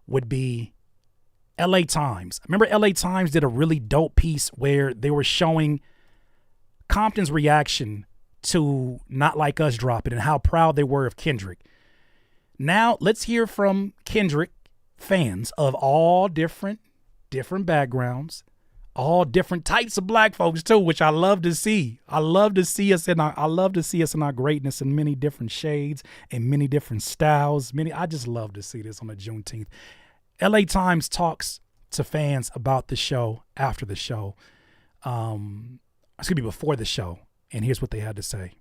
would be LA Times. Remember LA Times did a really dope piece where they were showing Compton's reaction to Not Like Us dropping and how proud they were of Kendrick. Now let's hear from Kendrick fans of all different backgrounds, all different types of black folks too, which I love to see. I love to see us in our greatness in many different shades and many different styles. I just love to see this on the Juneteenth. LA Times talks to fans about the show after the show. It's gonna be before the show, and here's what they had to say.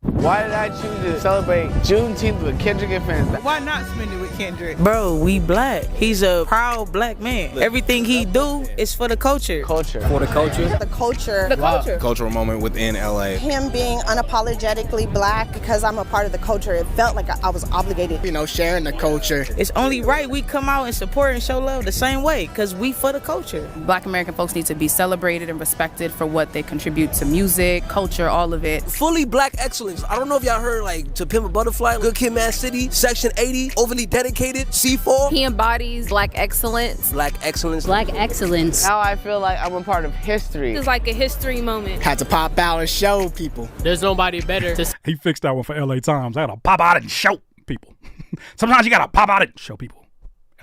Why did I choose to celebrate Juneteenth with Kendrick and fans? Why not spend it with Kendrick? Bro, we black. He's a proud black man. Everything he do is for the culture. For the culture. The culture. The culture. Cultural moment within LA. Him being unapologetically black because I'm a part of the culture. It felt like I was obligated. Sharing the culture. It's only right we come out and support and show love the same way because we for the culture. Black American folks need to be celebrated and respected for what they contribute to music, culture, all of it. Fully black excellence. I don't know if y'all heard To Pimp a Butterfly, Good Kid, Mad City, Section 80, Overly Dedicated, C4. He embodies black excellence. Black excellence. Black excellence. Now I feel like I'm a part of history. It's like a history moment. Had to pop out and show people. There's nobody better. He fixed that one for LA Times. I gotta pop out and show people. Sometimes you gotta pop out and show people.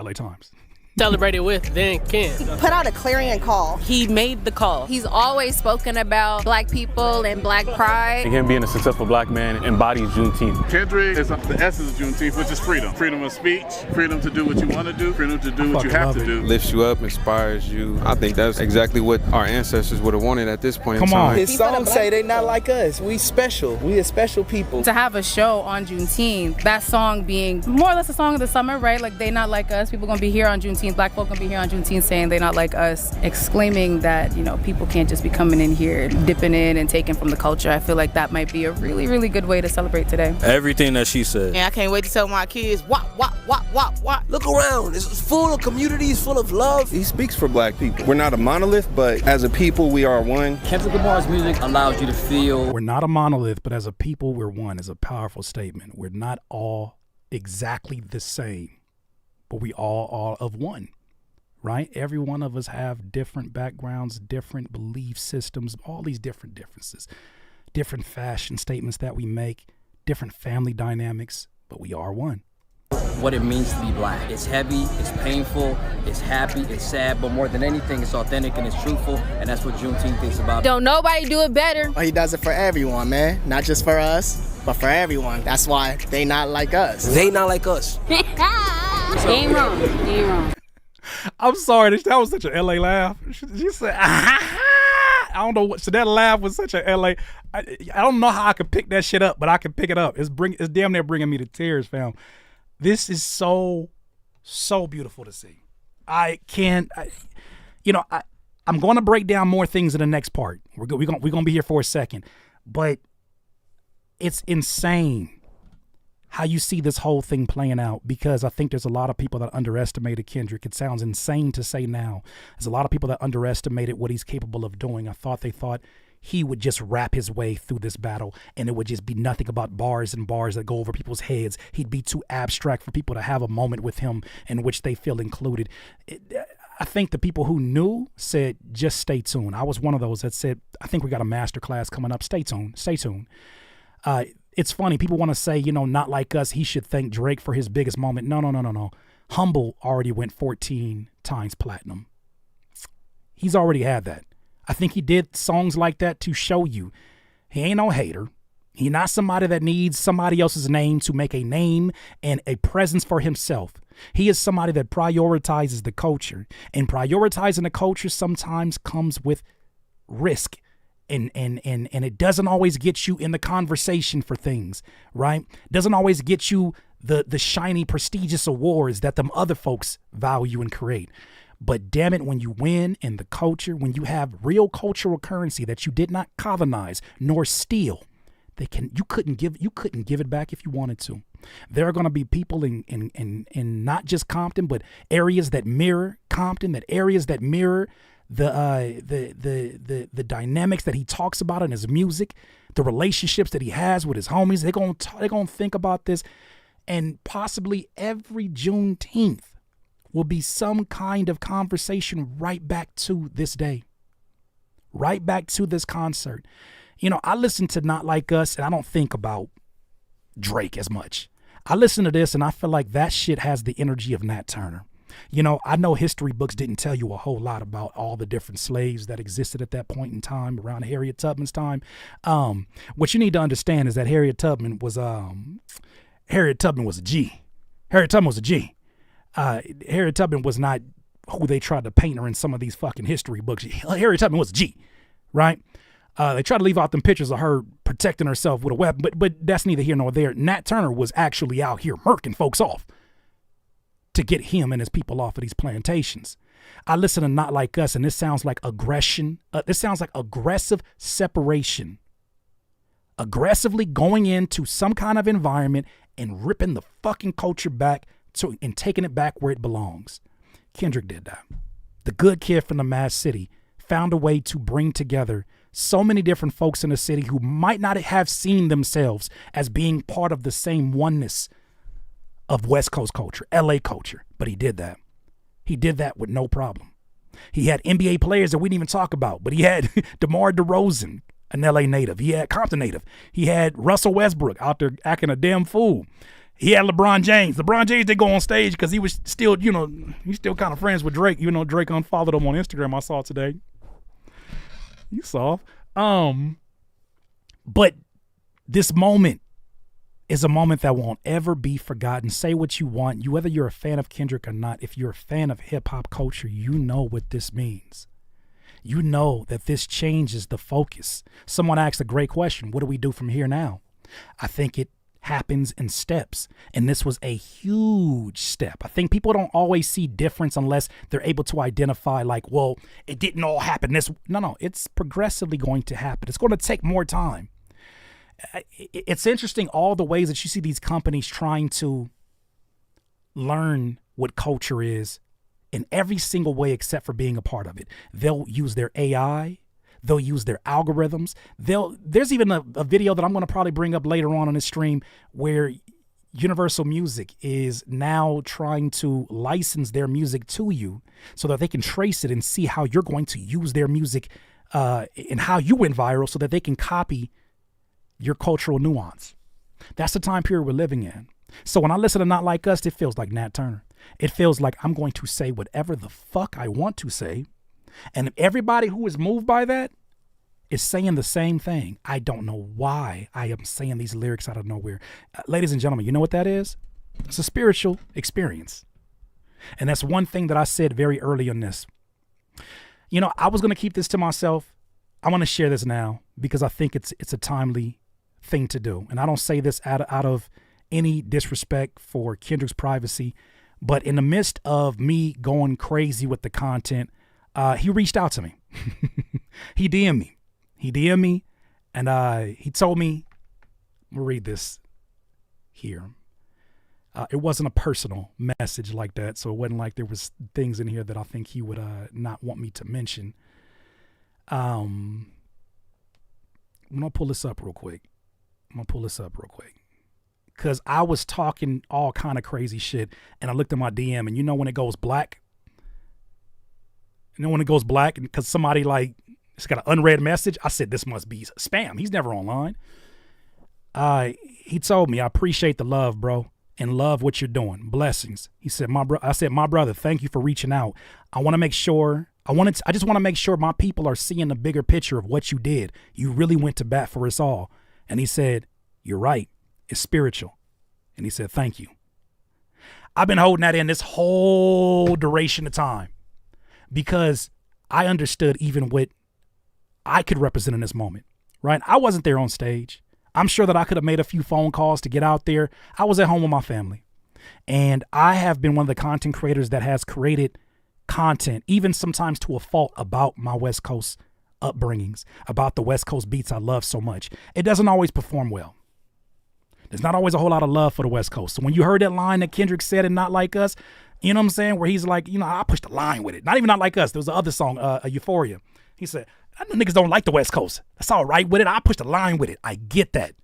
LA Times. Celebrated with then Ken. He put out a clarion call. He made the call. He's always spoken about black people and black pride. And him being a successful black man embodies Juneteenth. Kendrick is the essence of Juneteenth, which is freedom. Freedom of speech, freedom to do what you want to do, freedom to do what you have to do. Lifts you up, inspires you. I think that's exactly what our ancestors would have wanted at this point in time. His songs say they not like us. We special. We a special people. To have a show on Juneteenth, that song being more or less a song of the summer, right? Like They Not Like Us. People gonna be here on Juneteenth. Black folk gonna be here on Juneteenth saying they not like us, exclaiming that, people can't just be coming in here, dipping in and taking from the culture. I feel like that might be a really, really good way to celebrate today. Everything that she said. And I can't wait to tell my kids, wop. Look around. It's full of communities, full of love. He speaks for black people. We're not a monolith, but as a people, we are one. Kendrick Lamar's music allows you to feel. We're not a monolith, but as a people, we're one is a powerful statement. We're not all exactly the same, but we all are of one. Right? Every one of us have different backgrounds, different belief systems, all these different differences, different fashion statements that we make, different family dynamics, but we are one. What it means to be black. It's heavy, it's painful, it's happy, it's sad, but more than anything, it's authentic and it's truthful, and that's what Juneteenth is about. Don't nobody do it better. He does it for everyone, man. Not just for us, but for everyone. That's why they not like us. They not like us. Ain't wrong. I'm sorry, that was such an LA laugh. She said, I don't know what. So that laugh was such a LA. I don't know how I could pick that shit up, but I can pick it up. It's damn near bringing me to tears, fam. This is so beautiful to see. I'm going to break down more things in the next part. We're going to be here for a second, but it's insane how you see this whole thing playing out, because I think there's a lot of people that underestimated Kendrick. It sounds insane to say now. There's a lot of people that underestimated what he's capable of doing. They thought he would just rap his way through this battle and it would just be nothing about bars and bars that go over people's heads. He'd be too abstract for people to have a moment with him in which they feel included. I think the people who knew said, just stay tuned. I was one of those that said, I think we got a master class coming up. Stay tuned. It's funny. People want to say, Not Like Us, he should thank Drake for his biggest moment. No. Humble already went 14 times platinum. He's already had that. I think he did songs like that to show you he ain't no hater. He's not somebody that needs somebody else's name to make a name and a presence for himself. He is somebody that prioritizes the culture. And prioritizing the culture sometimes comes with risk. And it doesn't always get you in the conversation for things, right? Doesn't always get you the shiny, prestigious awards that them other folks value and create. But damn it, when you win in the culture, when you have real cultural currency that you did not colonize nor steal, you couldn't give it back if you wanted to. There are going to be people in not just Compton, but areas that mirror Compton, that areas that mirror the dynamics that he talks about in his music, the relationships that he has with his homies. They're gonna think about this, and possibly every Juneteenth will be some kind of conversation right back to this day, right back to this concert. You know, I listen to Not Like Us, and I don't think about Drake as much. I listen to this, and I feel like that shit has the energy of Nat Turner. You know, I know history books didn't tell you a whole lot about all the different slaves that existed at that point in time around Harriet Tubman's time. What you need to understand is that Harriet Tubman was a G. Harriet Tubman was a G. Harriet Tubman was not who they tried to paint her in some of these fucking history books. Harriet Tubman was a G, right? They tried to leave out them pictures of her protecting herself with a weapon, but that's neither here nor there. Nat Turner was actually out here murking folks off to get him and his people off of these plantations. I listen to Not Like Us, and this sounds like aggression. This sounds like aggressive separation. Aggressively going into some kind of environment and ripping the fucking culture back and taking it back where it belongs. Kendrick did that. The good kid from the Mad City found a way to bring together so many different folks in the city who might not have seen themselves as being part of the same oneness of West Coast culture, LA culture, but he did that. He did that with no problem. He had NBA players that we didn't even talk about, but he had DeMar DeRozan, an LA native. He had Compton native. He had Russell Westbrook out there acting a damn fool. He had LeBron James. LeBron James did go on stage because he was still, you know, he's still kind of friends with Drake, even though Drake unfollowed him on Instagram. I saw today. You saw. But this moment is a moment that won't ever be forgotten. Say what you want. Whether you're a fan of Kendrick or not, if you're a fan of hip-hop culture, you know what this means. You know that this changes the focus. Someone asked a great question. What do we do from here now? I think it happens in steps, and this was a huge step. I think people don't always see difference unless they're able to identify, like, well, it didn't all happen this. No, it's progressively going to happen. It's going to take more time. It's interesting all the ways that you see these companies trying to learn what culture is in every single way except for being a part of it. They'll use their AI. They'll use their algorithms. There's even a video that I'm going to probably bring up later on this stream where Universal Music is now trying to license their music to you so that they can trace it and see how you're going to use their music and how you went viral so that they can copy your cultural nuance. That's the time period we're living in. So when I listen to Not Like Us, it feels like Nat Turner. It feels like I'm going to say whatever the fuck I want to say. And everybody who is moved by that is saying the same thing. I don't know why I am saying these lyrics out of nowhere. Ladies and gentlemen, you know what that is? It's a spiritual experience. And that's one thing that I said very early in this. You know, I was going to keep this to myself. I want to share this now because I think it's a timely thing to do. And I don't say this out of any disrespect for Kendrick's privacy, but in the midst of me going crazy with the content, he reached out to me. He DM'd me. And he told me, we'll read this here. It wasn't a personal message like that, so it wasn't like there was things in here that I think he would not want me to mention. I'm gonna pull this up real quick. Because I was talking all kind of crazy shit, and I looked at my DM, and you know when it goes black? Because somebody like, it's got an unread message, I said, this must be spam. He's never online. He told me, I appreciate the love, bro, and love what you're doing. Blessings. He said, my brother, thank you for reaching out. I just want to make sure my people are seeing the bigger picture of what you did. You really went to bat for us all. And he said, you're right. It's spiritual. And he said, thank you. I've been holding that in this whole duration of time because I understood even what I could represent in this moment, right? I wasn't there on stage. I'm sure that I could have made a few phone calls to get out there. I was at home with my family. And I have been one of the content creators that has created content, even sometimes to a fault, about my West Coast upbringings, about the West Coast beats I love so much. It doesn't always perform well. There's not always a whole lot of love for the West Coast. So when you heard that line that Kendrick said in Not Like Us, You know what I'm saying? Where he's like, I pushed the line with it. Not like us. There was the other song, Euphoria. He said, I know niggas don't like the West Coast. That's all right with it. I pushed the line with it. I get that.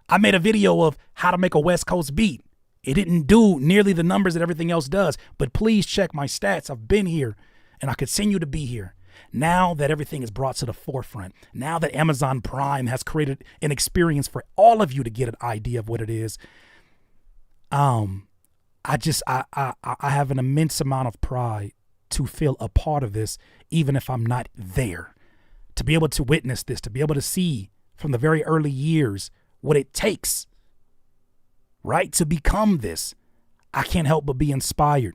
I made a video of how to make a West Coast beat. It didn't do nearly the numbers that everything else does, but please check my stats. I've been here and I continue to be here. Now that everything is brought to the forefront, now that Amazon Prime has created an experience for all of you to get an idea of what it is, I have an immense amount of pride to feel a part of this, even if I'm not there, to be able to witness this, to be able to see from the very early years what it takes, right, to become this. I can't help but be inspired.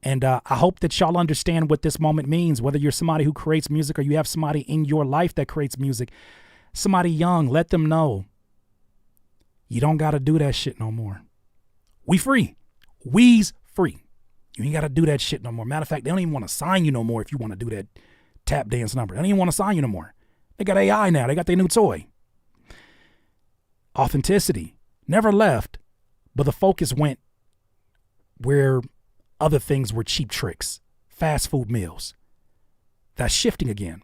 And I hope that y'all understand what this moment means, whether you're somebody who creates music or you have somebody in your life that creates music, somebody young, let them know you don't got to do that shit no more. We free. We's free. You ain't got to do that shit no more. Matter of fact, they don't even want to sign you no more if you want to do that tap dance number. They don't even want to sign you no more. They got AI now. They got their new toy. Authenticity never left, but the focus went where other things were cheap tricks, fast food meals. That's shifting again.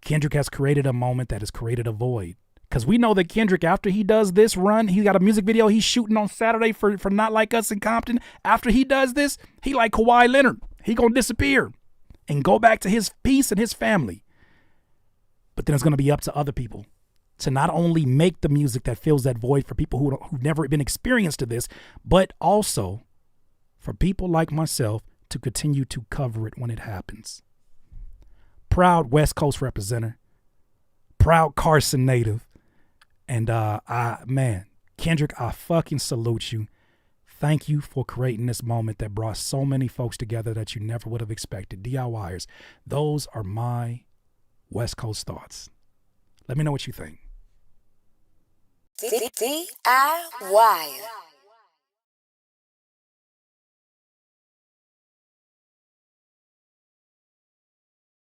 Kendrick has created a moment that has created a void. Because we know that Kendrick, after he does this run, he got a music video he's shooting on Saturday for Not Like Us in Compton. After he does this, he like Kawhi Leonard. He gonna disappear and go back to his peace and his family. But then it's gonna be up to other people to not only make the music that fills that void for people who've never been experienced to this, but also for people like myself to continue to cover it when it happens. Proud West Coast representative, proud Carson native. And Kendrick, I fucking salute you. Thank you for creating this moment that brought so many folks together that you never would have expected. DIYers, those are my West Coast thoughts. Let me know what you think. DIY.